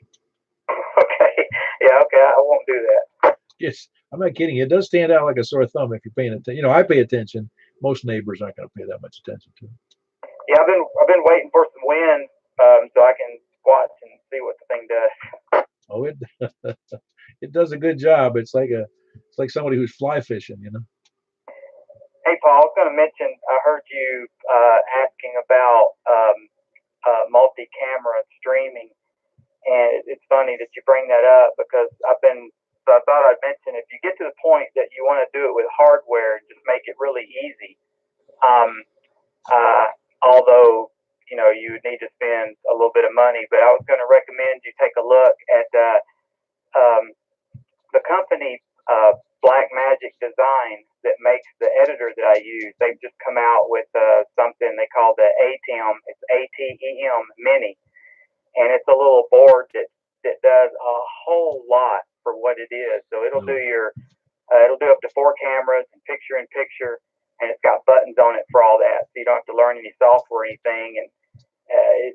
S5: Okay. Yeah. Okay. I won't do that.
S1: Yes, I'm not kidding. It does stand out like a sore thumb if you're paying attention. I pay attention. Most neighbors aren't going to pay that much attention to it.
S5: Yeah, I've been waiting for some wind so I can watch and see what the thing does.
S1: Oh, it does a good job. It's like somebody who's fly fishing.
S5: Hey, Paul, I was going to mention, I heard you asking about multi-camera streaming, and it's funny that you bring that up because I thought I'd mention, if you get to the point that you want to do it with hardware and just make it really easy, although you would need to spend a little bit of money, but I was going to recommend you take a look at the company Blackmagic Design that makes the editor that I use. They've just come out with something they call the ATEM. It's ATEM Mini, and it's a little board that does a whole lot for what it is. So it'll do it'll do up to 4 cameras and picture, and it's got buttons on it for all that, so you don't have to learn any software or anything. And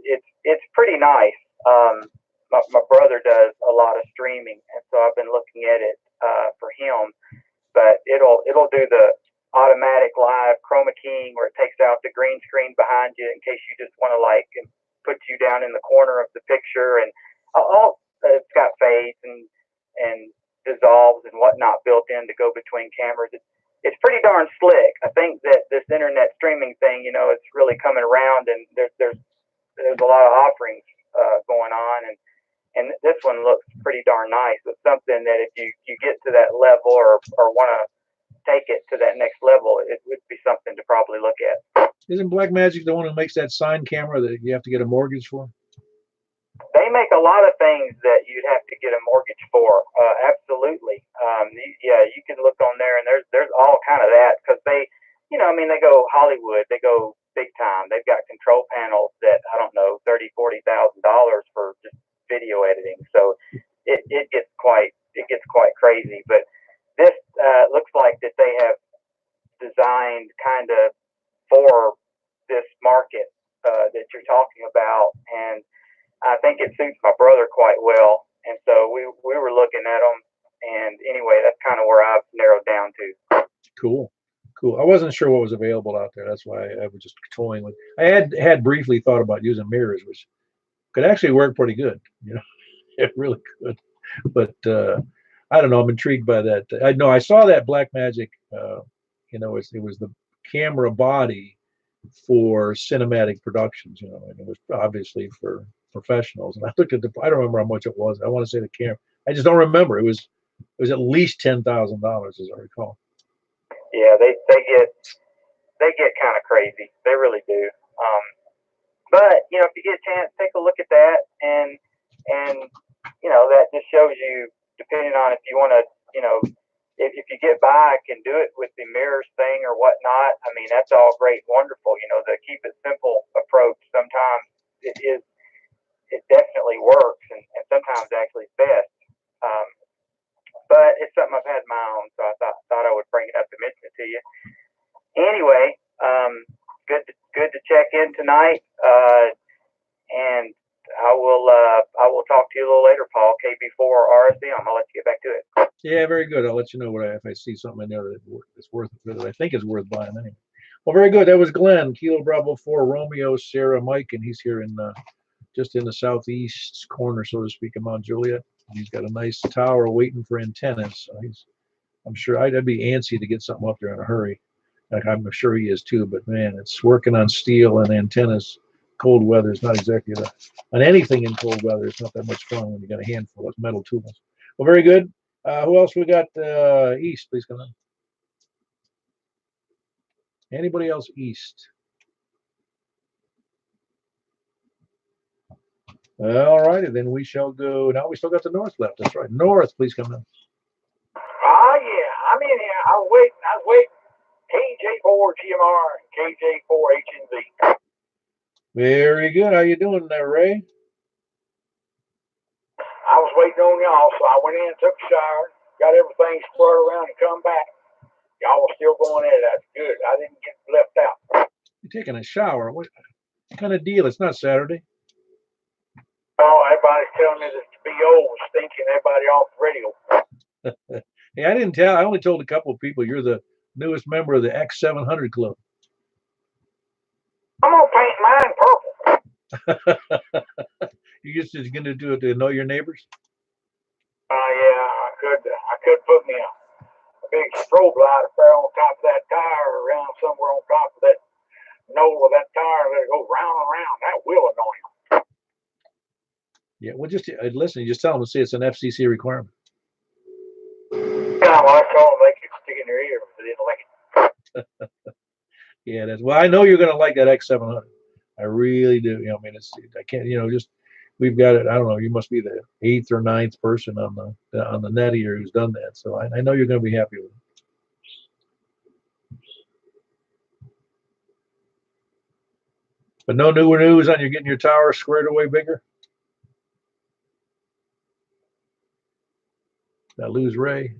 S5: it's pretty nice. My brother does a lot of streaming, and so I've been looking at it for him. But it'll do the automatic live chroma keying where it takes out the green screen behind you in case you just want to put you down in the corner of the picture, and it's got fades and dissolves and whatnot built in to go between cameras. It's pretty darn slick. I think that this internet streaming thing, it's really coming around, and there's a lot of offerings going on, and this one looks pretty darn nice. It's something that if you get to that level or want to take it to that next level, it would be something to probably look at.
S1: Isn't Blackmagic the one who makes that sign camera that you have to get a mortgage for?
S5: They make a lot of things that you'd have to get a mortgage for. Absolutely. Yeah, you can look on there, and there's all kind of that because they go Hollywood, they go big time. They've got control panels that I don't know, $30,000-$40,000 for just video editing. So it gets quite crazy. But this looks like that they have designed kind of for this market that you're talking about, and I think it suits my brother quite well. And so we were looking at them, and anyway, that's kind of where I've narrowed down to.
S1: Cool. I wasn't sure what was available out there. That's why I was just toying with. I had briefly thought about using mirrors, which could actually work pretty good. It really could. But I don't know. I'm intrigued by that. I know I saw that Blackmagic. It was the camera body for cinematic productions. And it was obviously for professionals. And I looked at I don't remember how much it was. I want to say the camera. I just don't remember. It was at least $10,000, as I recall.
S5: Yeah, they get kind of crazy. They really do. But if you get a chance, take a look at that, and that just shows you, depending on if you want to if you get by and do it with the mirrors thing or whatnot, I mean, that's all great, wonderful. You know, the keep it simple approach. Sometimes it definitely works, and sometimes actually it's best. But it's something I've had my own, so I thought I would bring it up and mention it to you. Anyway, good to check in tonight, and I will talk to you a little later, Paul. KB4 or RSM. I'll let you get back to it.
S1: Yeah, very good. I'll let you know if I see something in there that's worth it, that I think is worth buying anyway. Well, very good. That was Glenn, Kilo Bravo 4, Romeo, Sierra, Mike, and he's here in just in the southeast corner, so to speak, of Mount Juliet. He's got a nice tower waiting for antennas. So I'm sure I'd be antsy to get something up there in a hurry. Like I'm sure he is too. But man, it's working on steel and antennas. Cold weather is not exactly on anything in cold weather. It's not that much fun when you got a handful of metal tools. Well, very good. Who else we got east? Please come on. Anybody else east? All righty, then we shall go. Now we still got the north left. That's right. North, please come in.
S4: Yeah, I'm in here. I was waiting. KJ4 GMR and KJ4 HNV.
S1: Very good. How you doing there, Ray?
S4: I was waiting on y'all, so I went in, took a shower, got everything squared around, and come back. Y'all were still going in. That's good. I didn't get left out.
S1: You're taking a shower. What kind of deal? It's not Saturday.
S4: Oh, everybody's telling me that to be old, stinking everybody off the radio.
S1: Hey, I didn't tell. I only told a couple of people you're the newest member of the X700 Club.
S4: I'm gonna paint mine purple.
S1: You just gonna do it to annoy your neighbors?
S4: Yeah, I could put me a big strobe light up there on top of that tire, or around somewhere on top of that knoll of that tire, and let it go round and round. That will annoy him.
S1: Yeah, well, just listen. You just tell them to say it's an FCC requirement.
S4: Yeah, well, I told them they could stick in their ear if they didn't like it.
S1: Yeah, that's well. I know you're gonna like that X700. I really do. You know, I mean, I can't. You know, just we've got it. I don't know. You must be the 8th or 9th person on the net here who's done that. So I know you're gonna be happy with it. But no new news on you getting your tower squared away bigger. Did I lose Ray?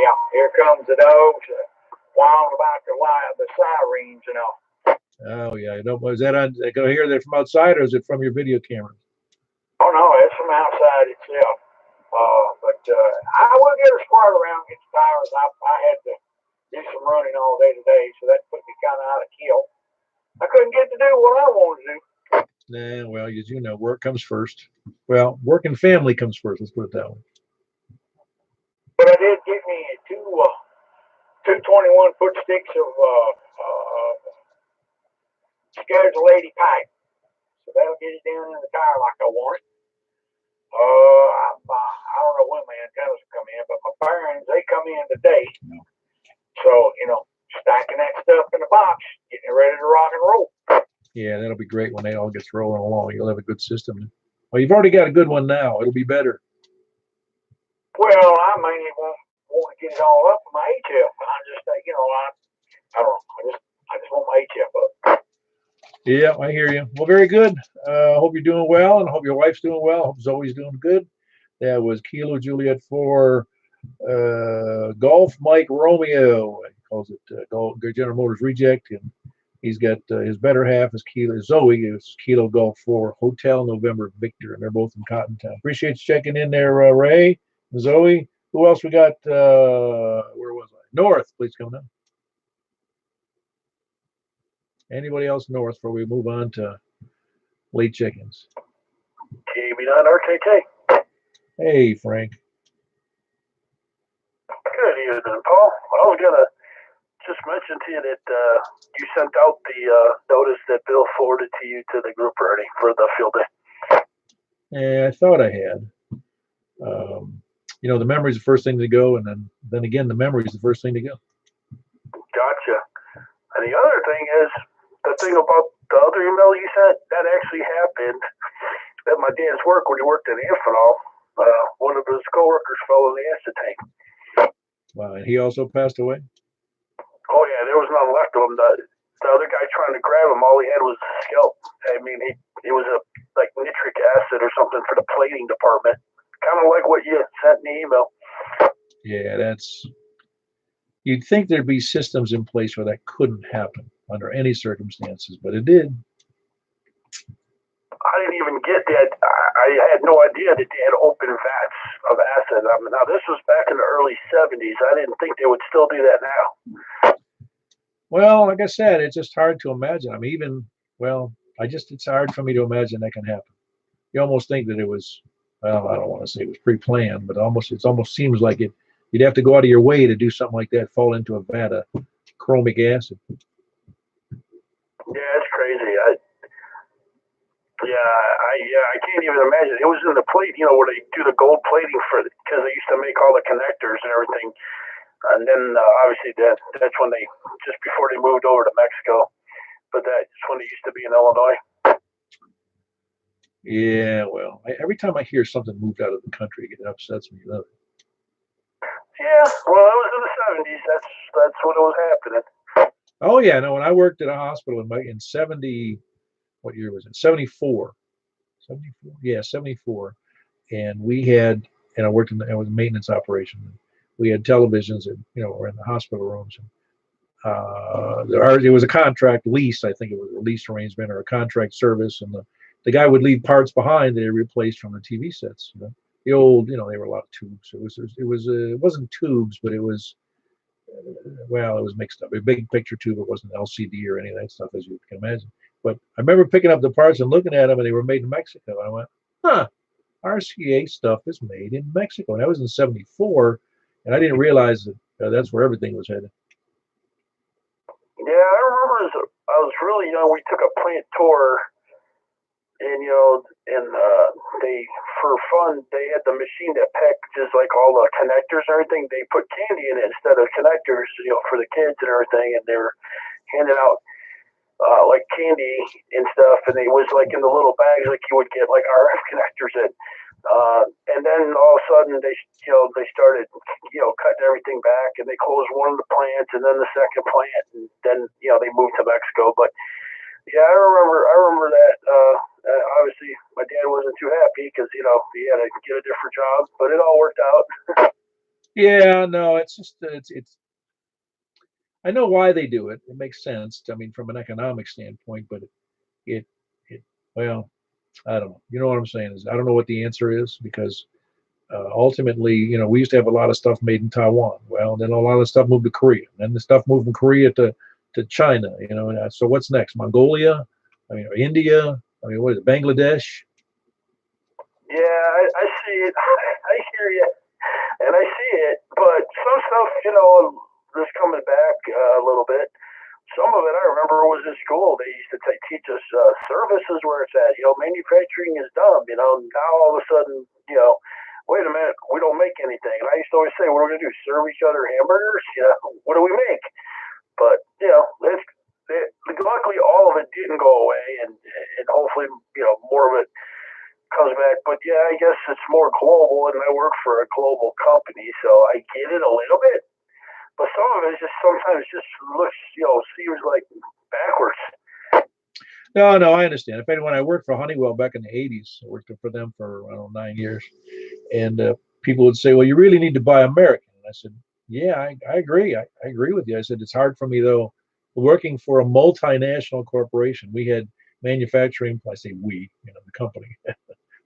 S4: Yeah, here comes the dogs, whining about the sirens and all.
S1: Oh yeah, is that on? I can hear that from outside, or is it from your video camera?
S4: Oh no, it's from outside itself. But I will get her squared around, get the tires. I had to do some running all day today, so that put me kind of out of kill. I couldn't get to do what I wanted to do.
S1: Nah, well, as you know, work comes first. Well, work and family comes first. Let's put it that way.
S4: But I did get me two 21-foot sticks of schedule 80 pipe, so that'll get it down in the tire like I want it. I don't know when my antennas will come in, but my bearings, they come in today. So, stacking that stuff in the box, getting it ready to rock and roll.
S1: Yeah, that'll be great when they all gets rolling along. You'll have a good system. Well, you've already got a good one now. It'll be better.
S4: Well, I mainly want to get it all up for my HF. I just, I don't know. I just want my HF up.
S1: Yeah, I hear you. Well, very good. Hope you're doing well, and I hope your wife's doing well. Hope Zoe's doing good. That was Kilo Juliet 4 Golf Mike Romeo. He calls it General Motors Reject, and he's got his better half is Kilo Zoe is Kilo Golf 4 Hotel November Victor, and they're both in Cottontown. Appreciate you checking in there, Ray, Zoe. Who else we got? Where was I? North, please come down. Anybody else north before we move on to late chickens?
S6: KB9 RKK.
S1: Hey, Frank.
S6: Good evening, Paul. I was going to just mention to you that you sent out the notice that Bill forwarded to you to the group already for the field day.
S1: Yeah, I thought I had. The memory is the first thing to go, and then again, the memory is the first thing to go.
S6: Gotcha. And the other thing is, the thing about the other email you sent, that actually happened at my dad's work when he worked at Amphenol. One of his coworkers fell in the acid tank.
S1: Wow, and he also passed away.
S6: Oh yeah, there was none left of him. The other guy trying to grab him, all he had was a scalp. I mean, he was a like nitric acid or something for the plating department. Kind of like what you sent in the email.
S1: Yeah, that's. You'd think there'd be systems in place where that couldn't happen under any circumstances, but it did.
S6: I didn't even get that. I had no idea that they had open vats of acid. I mean, now this was back in the early '70s. I didn't think they would still do that now.
S1: Well, like I said, it's just hard to imagine. I mean, it's hard for me to imagine that can happen. You almost think that it was, well, I don't want to say it was pre-planned, but it almost seems like it. You'd have to go out of your way to do something like that, fall into a vat of chromic acid.
S6: Yeah, it's crazy. I can't even imagine. It was in the plate, where they do the gold plating because they used to make all the connectors and everything. And then obviously that's when just before they moved over to Mexico. But that's when they used to be in Illinois.
S1: Yeah, well, every time I hear something moved out of the country, it upsets me.
S6: Yeah, well, it was in the '70s. That's when it was happening.
S1: Oh yeah, no. When I worked at a hospital in 70, what year was it? 74. 74. Yeah, 74. And we had, and I worked it was a maintenance operation. We had televisions, were in the hospital rooms. It was a contract lease. I think it was a lease arrangement or a contract service, and the guy would leave parts behind that he replaced from the TV sets. The old, they were a lot of tubes. It wasn't tubes, but it was, it was mixed up. A big picture tube. It wasn't LCD or any of that stuff, as you can imagine. But I remember picking up the parts and looking at them, and they were made in Mexico. I went, huh, RCA stuff is made in Mexico. And that was in '74, and I didn't realize that that's where everything was headed.
S6: Yeah, I remember as I was really young, we took a plant tour, and they, for fun, they had the machine that packages like all the connectors and everything. They put candy in it instead of connectors, for the kids and everything, and they were handing out like candy and stuff, and it was like in the little bags like you would get like RF connectors in. And then all of a sudden they started, cutting everything back, and they closed one of the plants and then the second plant, and then, they moved to Mexico. But yeah, I remember that, obviously my dad wasn't too happy because, he had to get a different job, but it all worked out.
S1: Yeah, no, it's just, I know why they do it. It makes sense. I mean, from an economic standpoint, but well, I don't know. You know what I'm saying is I don't know what the answer is because ultimately, we used to have a lot of stuff made in Taiwan. Well, then a lot of stuff moved to Korea. Then the stuff moved from Korea to China. So what's next? Mongolia? I mean, India? I mean, what is it? Bangladesh?
S6: Yeah, I see it. I hear you, and I see it. But some stuff, is coming back a little bit. Some of it I remember was in school. They used to teach us services where it's at. Manufacturing is dumb. Now all of a sudden, wait a minute, we don't make anything. And I used to always say, what are we going to do? Serve each other hamburgers? What do we make? But luckily all of it didn't go away, and hopefully more of it comes back. But yeah, I guess it's more global, and I work for a global company, so I get it a little bit. But some of it just sometimes just looks, seems like backwards.
S1: No, I understand. In fact, when I worked for Honeywell back in the '80s, I worked for them for, 9 years, and people would say, well, you really need to buy American. And I said, yeah, I agree. I agree with you. I said, it's hard for me, though, working for a multinational corporation. We had manufacturing, I say we, the company,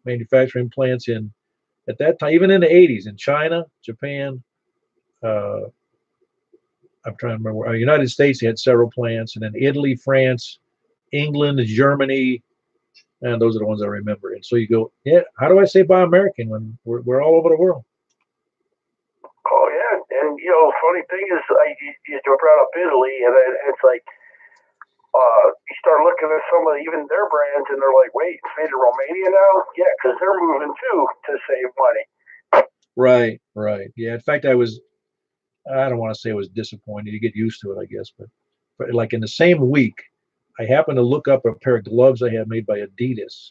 S1: manufacturing plants at that time, even in the '80s, in China, Japan, I'm trying to remember. United States had several plants, and then Italy, France, England, Germany, and those are the ones I remember. And so you go, yeah, how do I say buy American when we're all over the world?
S6: Oh yeah, and funny thing is, you brought up Italy, and it's like you start looking at some of even their brands, and they're like, wait, it's made in Romania now? Yeah, because they're moving too to save money.
S1: Right. Yeah. In fact, I don't want to say I was disappointed. You get used to it, I guess. But like in the same week, I happened to look up a pair of gloves I had made by Adidas,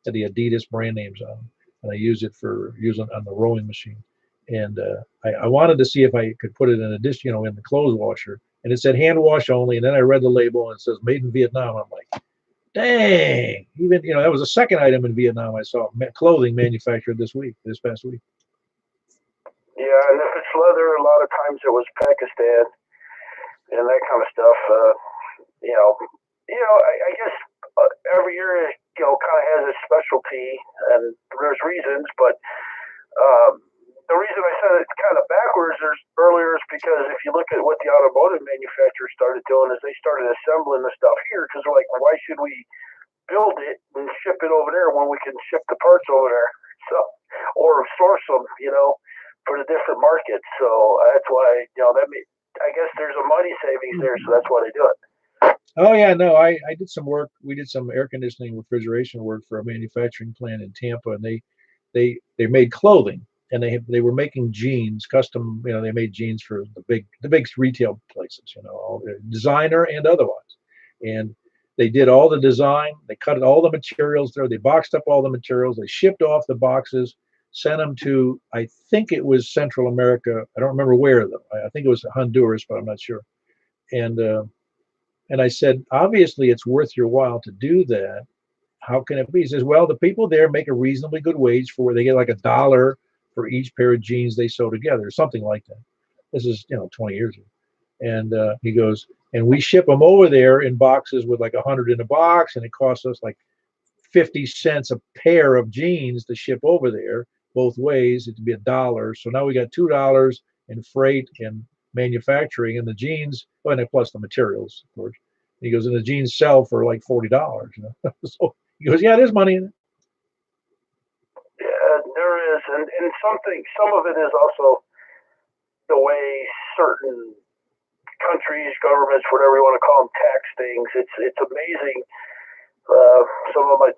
S1: had the Adidas brand names on them. and I use it for using on the rowing machine. And I wanted to see if I could put it in addition, in the clothes washer, and it said hand wash only. And then I read the label and it says made in Vietnam. I'm like, dang! Even that was the second item in Vietnam I saw clothing manufactured this past week.
S6: Yeah, and if it's leather, a lot of times it was Pakistan and that kind of stuff. I guess every year kind of has its specialty, and there's reasons, but the reason I said it's kind of backwards earlier is because if you look at what the automotive manufacturers started doing is they started assembling the stuff here because they're like, why should we build it and ship it over there when we can ship the parts over there? So, or source them, for the different markets. So that's why, I guess there's a money savings there. So that's why they do it.
S1: Oh yeah, no, I did some work. We did some air conditioning refrigeration work for a manufacturing plant in Tampa, and they made clothing, and they were making jeans, custom. They made jeans for the big retail places, all designer and otherwise. And they did all the design. They cut all the materials there. They boxed up all the materials. They shipped off the boxes, sent them to, I think it was Central America. I don't remember where though. I think it was Honduras, but I'm not sure. And I said, obviously, it's worth your while to do that. How can it be? He says, well, the people there make a reasonably good wage for where they get like $1 for each pair of jeans they sew together, something like that. This is, 20 years ago. And he goes, and we ship them over there in boxes with like 100 in a box, and it costs us like 50 cents a pair of jeans to ship over there both ways. It'd be $1. So now we got $2 in freight and manufacturing, and the jeans, and plus the materials, of course. And he goes, and the jeans sell for like $40. So he goes, yeah, there's money in it.
S6: Yeah, there is, and some of it is also the way certain countries, governments, whatever you want to call them, tax things. It's amazing. Some of my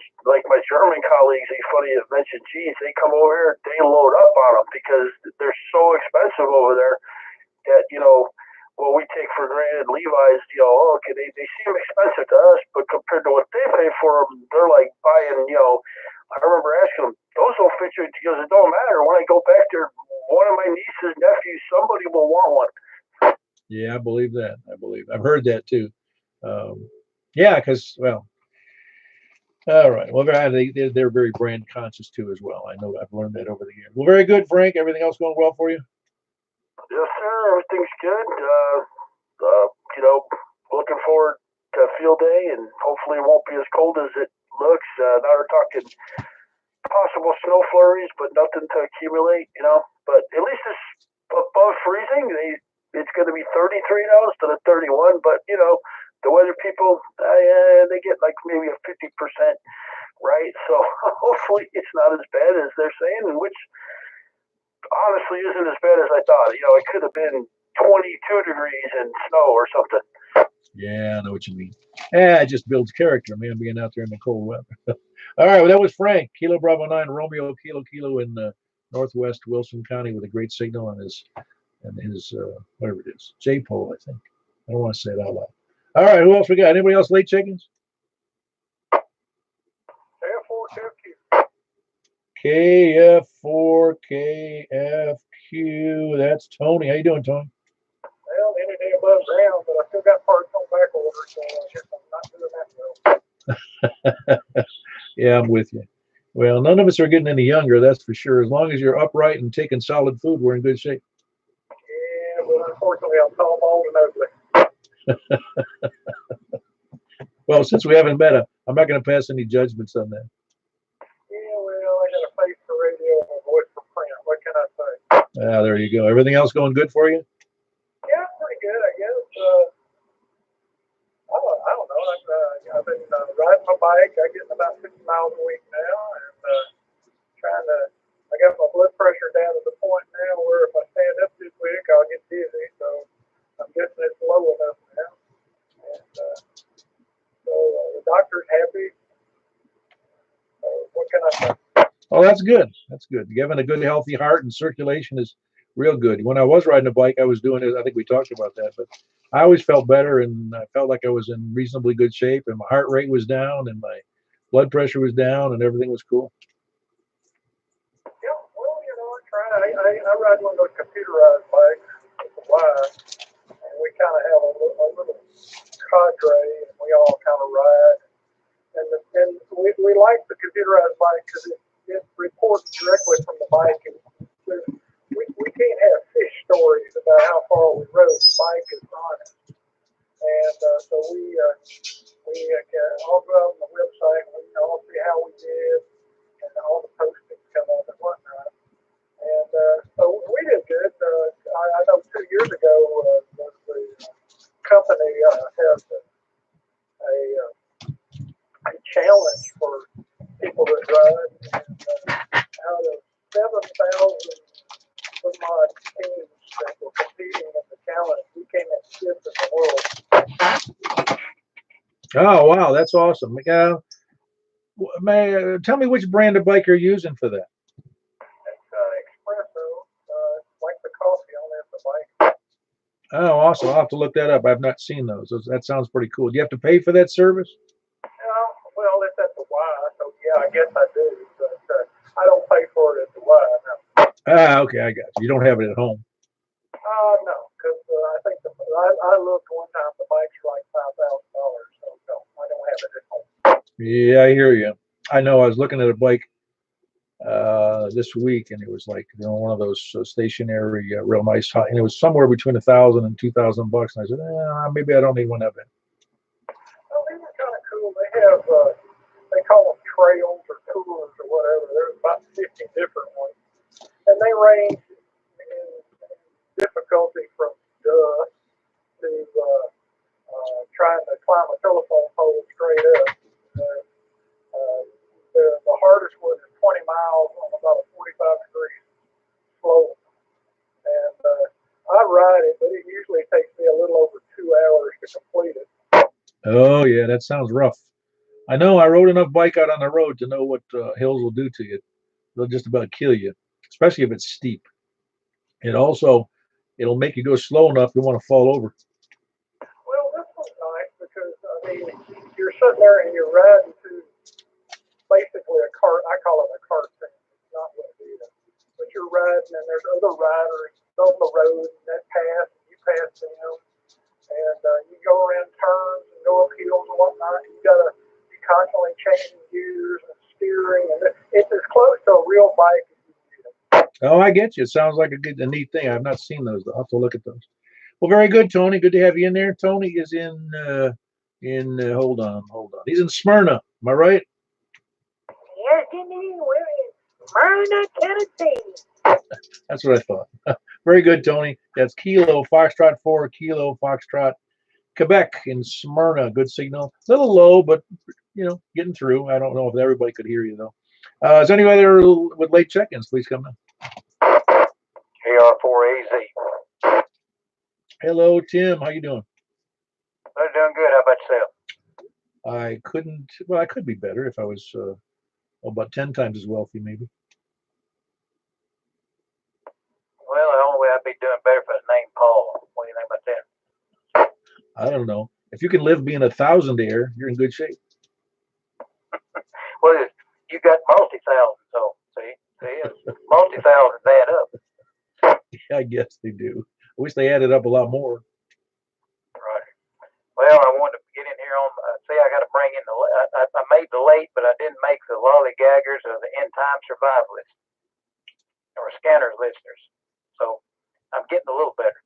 S6: German colleagues, they funny to mention, geez, they come over here, they load up on them because they're so expensive over there that what we take for granted, Levi's, okay, they seem expensive to us, but compared to what they pay for them, they're like buying, I remember asking them, those don't fit you. He goes, it don't matter. When I go back there, one of my nieces, nephews, somebody will want one.
S1: Yeah, I believe that. I've heard that too. Yeah, because, well, all right. Well, they're very brand conscious too as well. I know I've learned that over the years. Well, very good, Frank. Everything else going well for you?
S6: Yes, sir. Everything's good. Looking forward to field day, and hopefully it won't be as cold as it looks. Now we're talking possible snow flurries, but nothing to accumulate, But at least it's above freezing. It's going to be 33 now instead of 31. But the weather people, they get like maybe a 50%, right? So hopefully it's not as bad as they're saying, and which honestly isn't as bad as I thought. It could have been 22 degrees and snow or something.
S1: Yeah, I know what you mean. Yeah, it just builds character, man, being out there in the cold weather. All right, well, that was Frank, Kilo Bravo 9, Romeo, Kilo in northwest Wilson County with a great signal on his whatever it is, J-pole, I think. I don't want to say it out loud. All right, who else we got? Anybody else late chickens? KF4, KFQ. That's Tony. How you doing, Tony?
S4: Well, anything above ground, but I still got parts on back order, so I guess I'm not doing that well.
S1: Yeah, I'm with you. Well, none of us are getting any younger, that's for sure. As long as you're upright and taking solid food, we're in good shape.
S4: Yeah, well, unfortunately, I'm tall, bald, and ugly.
S1: Well, since we haven't met, I'm not going to pass any judgments on that.
S4: Yeah, well, I got a face for radio and a voice for print. What can I say?
S1: Ah, there you go. Everything else going good for you?
S4: Yeah, pretty good, I guess. I don't know. I've been riding my bike. I get about 50 miles a week now, and I got my blood pressure down to the point now where if I stand up too quick, I'll get dizzy. So I'm guessing it's low enough now. And so the doctor's happy. What can I say?
S1: Oh, that's good. That's good. Having a good, healthy heart and circulation is real good. When I was riding a bike, I was doing it. I think we talked about that, but I always felt better, and I felt like I was in reasonably good shape, and my heart rate was down, and my blood pressure was down, and everything was cool.
S4: I ride one of those computerized bikes with the wire, and we kind of have a little cadre, and we all kind of ride. And we like the computerized bike because it reports directly from the bike, and we can't have fish stories about how far we rode. The bike is honest, and so we can all go out on the website and we can all see how we did, and all the postings come up and whatnot. And so we did good. I know 2 years ago the company has a challenge for people that drive. And out of 7,000 some odd teams that were competing in the challenge, we came in fifth in the world.
S1: Oh, wow, that's awesome. Tell me which brand of bike you're using for that.
S4: Espresso, like the coffee on the bike.
S1: Oh, awesome. I'll have to look that up. I've not seen those. That sounds pretty cool. Do you have to pay for that service?
S4: Well, it's at the Y, so yeah, I guess I do. But I don't pay for it at the Y, no.
S1: Ah, okay, I got you. You don't have it at home.
S4: No, because I think I looked one time, the bike's like $5,000, so no, I don't have it at home.
S1: Yeah, I hear you. I know. I was looking at a bike this week, and it was like, one of those stationary, real nice, and it was somewhere between $1,000 and $2,000 bucks. And I said, maybe I don't need one of them.
S4: Well, these are kind of cool. They have, they call them trails or tours or whatever. There's about 50 different ones, and they range in difficulty from dust to trying to climb a telephone pole straight up. The hardest one is 20 miles on about a 45-degree slope. And I ride it, but it usually takes me a little over 2 hours to complete it.
S1: Oh, yeah, that sounds rough. I know. I rode enough bike out on the road to know what hills will do to you. They'll just about kill you, especially if it's steep. It'll make you go slow enough you want to fall over.
S4: Well, this one's nice because, I mean, you're sitting there and you're riding to basically a cart. I call it a cart thing. It's not what it is. But you're riding and there's other riders on the road and that pass, and you pass them. And you go around turns and go up hills and whatnot. You got to be constantly changing gears and steering. And it's as close to a real bike as you can get.
S1: Oh, I get you. It sounds like a neat thing. I've not seen those. I'll have to look at those. Well, very good, Tony. Good to have you in there. Tony is in hold on. He's in Smyrna. Am I right?
S4: Yes, indeed. We're in Smyrna, Tennessee.
S1: That's what I thought. Very good, Tony. That's Kilo Foxtrot 4, Kilo Foxtrot, Quebec in Smyrna. Good signal. A little low, but getting through. I don't know if everybody could hear you though. Is anybody there with late check-ins? Please come in.
S3: AR4AZ.
S1: Hello, Tim. How you doing?
S3: I'm doing good. How about yourself?
S1: I could be better if I was about 10 times as wealthy, maybe.
S3: Well, the only way I'd be doing better if I was named Paul. What do you think about that?
S1: I don't know. If you can live being a thousandaire, you're in good shape.
S3: Well, you got multi-thousands, so see, multi-thousands add up.
S1: Yeah, I guess they do. I wish they added up a lot more.
S3: Right. Well, I wanted to get in here on. I got to bring in I made the late, but I didn't make the lollygaggers or the end time survivalists or scanners listeners. So I'm getting a little better.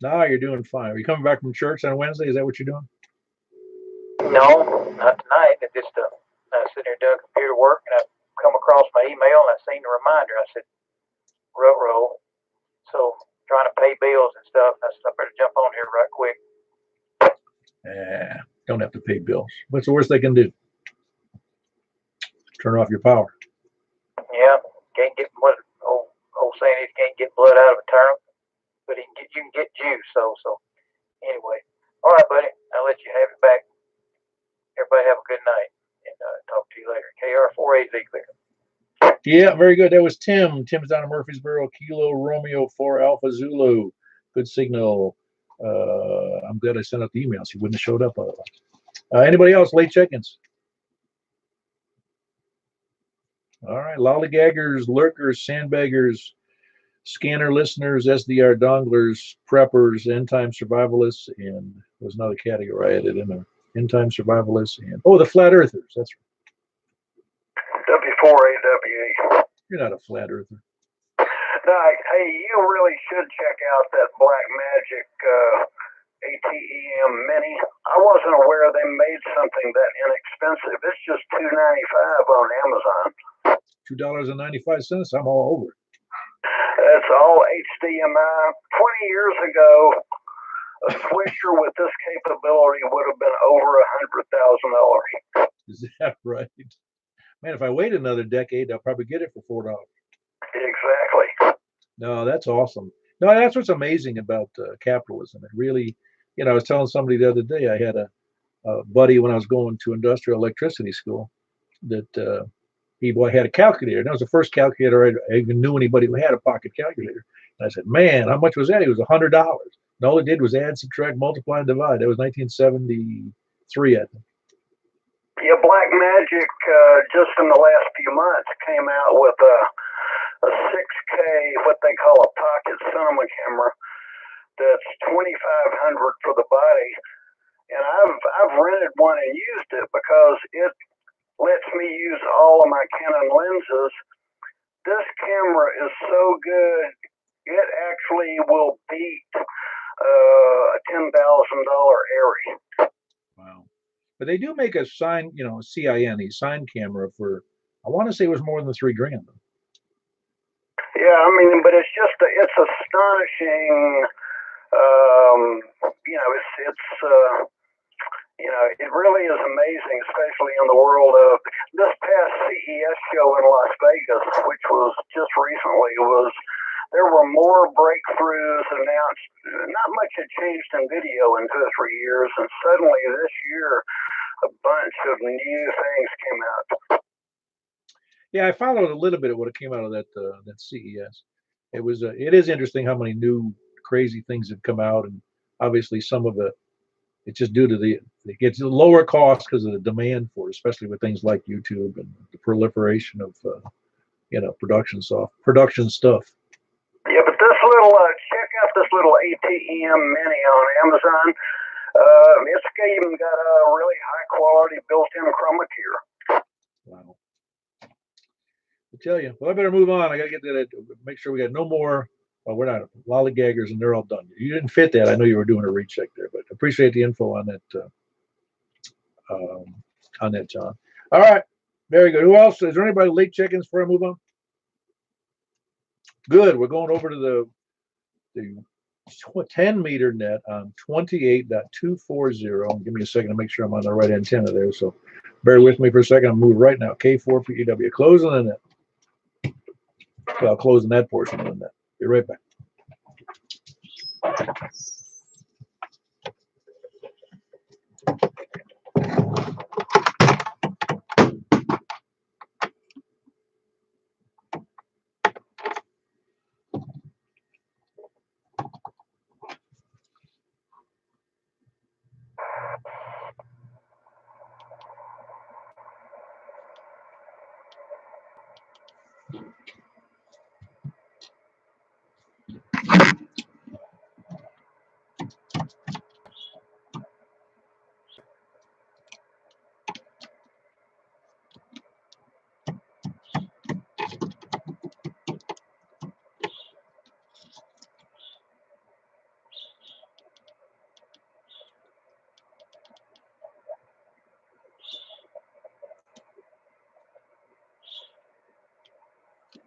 S1: No, you're doing fine. Are you coming back from church on Wednesday? Is that what you're doing?
S3: No, not tonight. I just I was sitting here doing computer work, and I come across my email, and I seen the reminder. I said, "Roll." So trying to pay bills and stuff. I said, I better jump on here right quick.
S1: Don't have to pay bills. What's the worst they can do? Turn off your power.
S3: Yeah, can't get what old saying is, can't get blood out of a turnip, but you can get juice. So anyway, all right, buddy. I'll let you have it back. Everybody have a good night, and talk to you later. KR4AZ clear.
S1: Yeah, very good. That was Tim. Tim's down in Murfreesboro. Kilo Romeo 4 Alpha Zulu. Good signal. I'm glad I sent out the emails. He wouldn't have showed up otherwise. Anybody else? Late check-ins? All right. Lollygaggers, lurkers, sandbaggers, scanner listeners, SDR donglers, preppers, end time survivalists, and there was another category I added in there. End time survivalists and the flat earthers. That's right.
S6: W4AWE.
S1: You're not a flat earther.
S6: No, hey, you really should check out that Black Magic ATEM Mini. I wasn't aware they made something that inexpensive. It's just $2.95 on Amazon.
S1: $2.95. I'm all over it.
S6: It's all HDMI. 20 years ago, a switcher with this capability would have been over $100,000.
S1: Is that right? Man, if I wait another decade, I'll probably get it for $4.
S6: Exactly.
S1: No, that's awesome. No, that's what's amazing about capitalism. It really, I was telling somebody the other day, I had a buddy when I was going to industrial electricity school that he had a calculator. And that was the first calculator I even knew anybody who had a pocket calculator. And I said, man, how much was that? It was $100. And all it did was add, subtract, multiply, and divide. That was 1973, I think.
S6: Yeah, Black Magic just in the last few months came out with a 6K, what they call a pocket cinema camera. That's $2,500 for the body, and I've rented one and used it because it lets me use all of my Canon lenses. This camera is so good, it actually will beat a $10,000 Arri.
S1: Wow. But they do make a sign, CIN, sign camera for, I want to say it was more than $3,000.
S6: Yeah, I mean, but it's astonishing. It really is amazing, especially in the world of this past CES show in Las Vegas, which was just recently, there were more breakthroughs announced. Not much had changed in video in 2 or 3 years, and suddenly this year, a bunch of new things came out.
S1: Yeah, I followed a little bit of what came out of that CES. It is interesting how many new crazy things have come out, and obviously some of it's just due to it gets lower cost because of the demand for it, especially with things like YouTube and the proliferation of production stuff.
S6: Yeah, but check out this little ATEM Mini on Amazon. It's even got a really high quality built-in chroma key.
S1: Wow. I tell you, well, I better move on. I got to get to that. Make sure we got no more. Well, we're not lollygaggers, and they're all done. You didn't fit that. I know you were doing a recheck there, but appreciate the info on that, John. All right, very good. Who else? Is there anybody late check-ins before I move on? Good. We're going over to the 10 meter net on 28.240. Give me a second to make sure I'm on the right antenna there. So bear with me for a second. I'll move right now. K4 PEW. Closing the net. Well, closing that portion of the net. Be right back.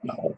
S1: No.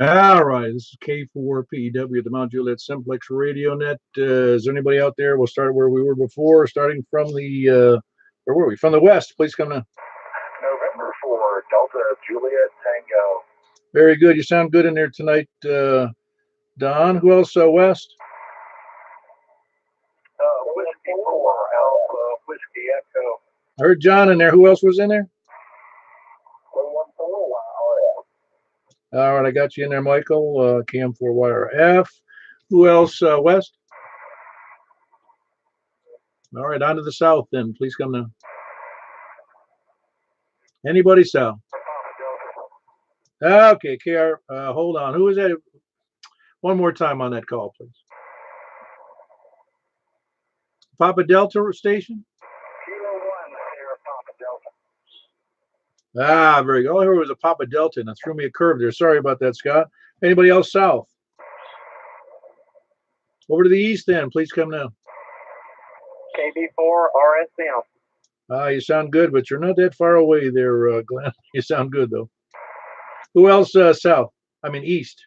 S1: All right, this is K4 PEW at the Mount Juliet Simplex Radio Net. Is there anybody out there? We'll start where we were before, starting from the, where were we? From the west. Please come now.
S2: November 4, Delta Juliet Tango.
S1: Very good. You sound good in there tonight, Don. Who else? West?
S6: Whiskey 4, Alpha, Whiskey Echo.
S1: I heard John in there. Who else was in there?
S6: 114,
S1: All right, I got you in there, Michael. Cam 4 Wire F. Who else? West? All right, on to the south then. Please come now. Anybody south? Okay, KR. Hold on. Who is that? One more time on that call, please. Papa Delta station?
S6: Kilo 1, here, Papa Delta.
S1: Ah, very good. All I heard was a Papa Delta, and that threw me a curve there. Sorry about that, Scott. Anybody else south? Over to the east then. Please come now.
S5: KB4 RSM.
S1: Ah, you sound good, but you're not that far away there, Glenn. You sound good, though. Who else south? I mean east.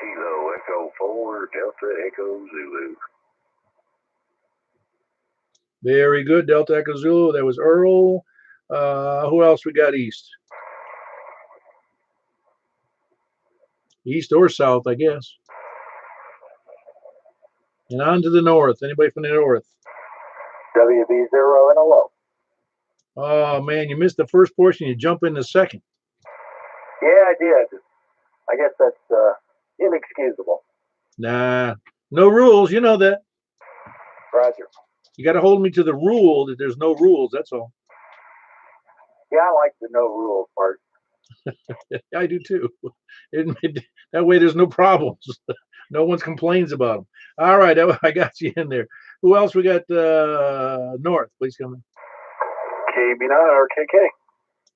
S2: Kilo Echo 4, Delta Echo Zulu.
S1: Very good. Delta Echo Zulu. That was Earl. Who else we got east? East or south, I guess. And on to the north. Anybody from the north?
S2: WB0 and a low.
S1: Oh, man, you missed the first portion. You jump in the second.
S2: Yeah, I did. I guess that's inexcusable.
S1: Nah, no rules. You know that.
S2: Roger.
S1: You got to hold me to the rule that there's no rules. That's all.
S2: Yeah, I like the no rules part.
S1: I do too. That way there's no problems. No one complains about them. All right, I got you in there. Who else we got north? Please come in.
S6: KB9 or KK.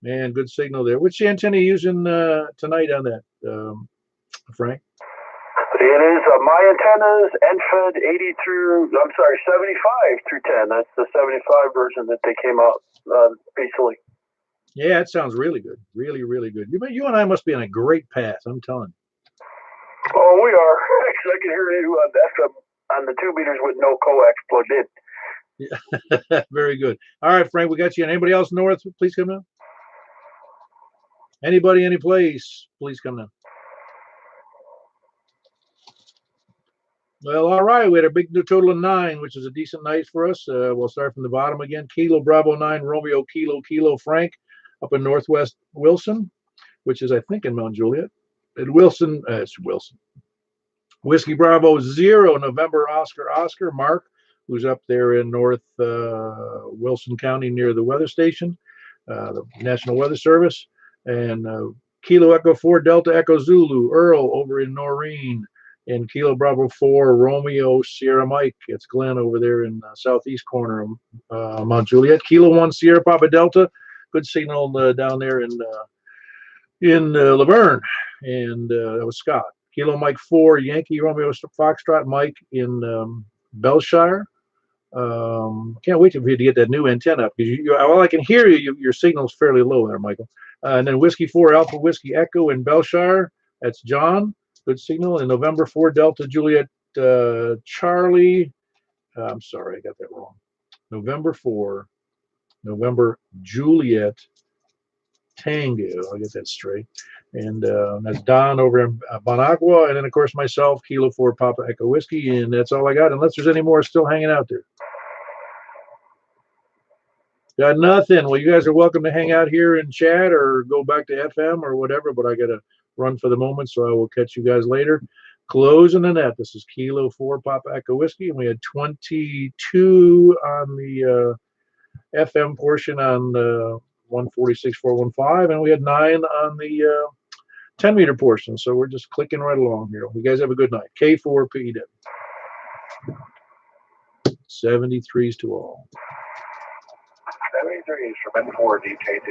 S1: Man, good signal there. Which antenna are you using tonight on that, Frank?
S6: It is my antennas NFED 80 through, I'm sorry, 75 through 10. That's the 75 version that they came out recently.
S1: Yeah, it sounds really good. Really, really good. You and I must be on a great path. I'm telling you.
S6: Oh, we are. Actually, I can hear you on the FM on the 2 meters with no coax plugged in.
S1: Yeah. Very good. All right, Frank, we got you. And anybody else north? Please come in. Anybody, any place? Please come in. Well, all right. We had a big total of 9, which is a decent night for us. We'll start from the bottom again. Kilo Bravo 9 Romeo Kilo Frank up in Northwest Wilson, which is I think in Mount Juliet. At Wilson, it's Wilson. Whiskey Bravo 0 November Oscar Mark, who's up there in North Wilson County near the weather station, the National Weather Service, and Kilo Echo 4 Delta Echo Zulu Earl over in Noreen. And Kilo Bravo 4 Romeo Sierra Mike. It's Glenn over there in the southeast corner of Mount Juliet. Kilo 1 Sierra Papa Delta. Good signal down there in Laverne. And that was Scott. Kilo Mike 4 Yankee Romeo Foxtrot Mike in Belshire. Can't wait for you to get that new antenna up because while I can hear you, your signal's fairly low there, Michael. And then Whiskey 4 Alpha Whiskey Echo in Belshire. That's John. Good signal. And November 4 Delta Juliet Charlie. I'm sorry, I got that wrong. November 4 November Juliet Tango. I'll get that straight. And that's Don over in Bonagua. And then, of course, myself, Kilo 4 Papa Echo Whiskey. And that's all I got, unless there's any more still hanging out there. Got nothing. Well, you guys are welcome to hang out here and chat or go back to FM or whatever, but I got to run for the moment, so I will catch you guys later. Closing the net. This is Kilo 4 Papa Echo Whiskey, and we had 22 on the FM portion on 146.415, and we had 9 on the 10-meter portion, so we're just clicking right along here. You guys have a good night. K4 PEW. 73s to all.
S2: 73s from N4 DKT.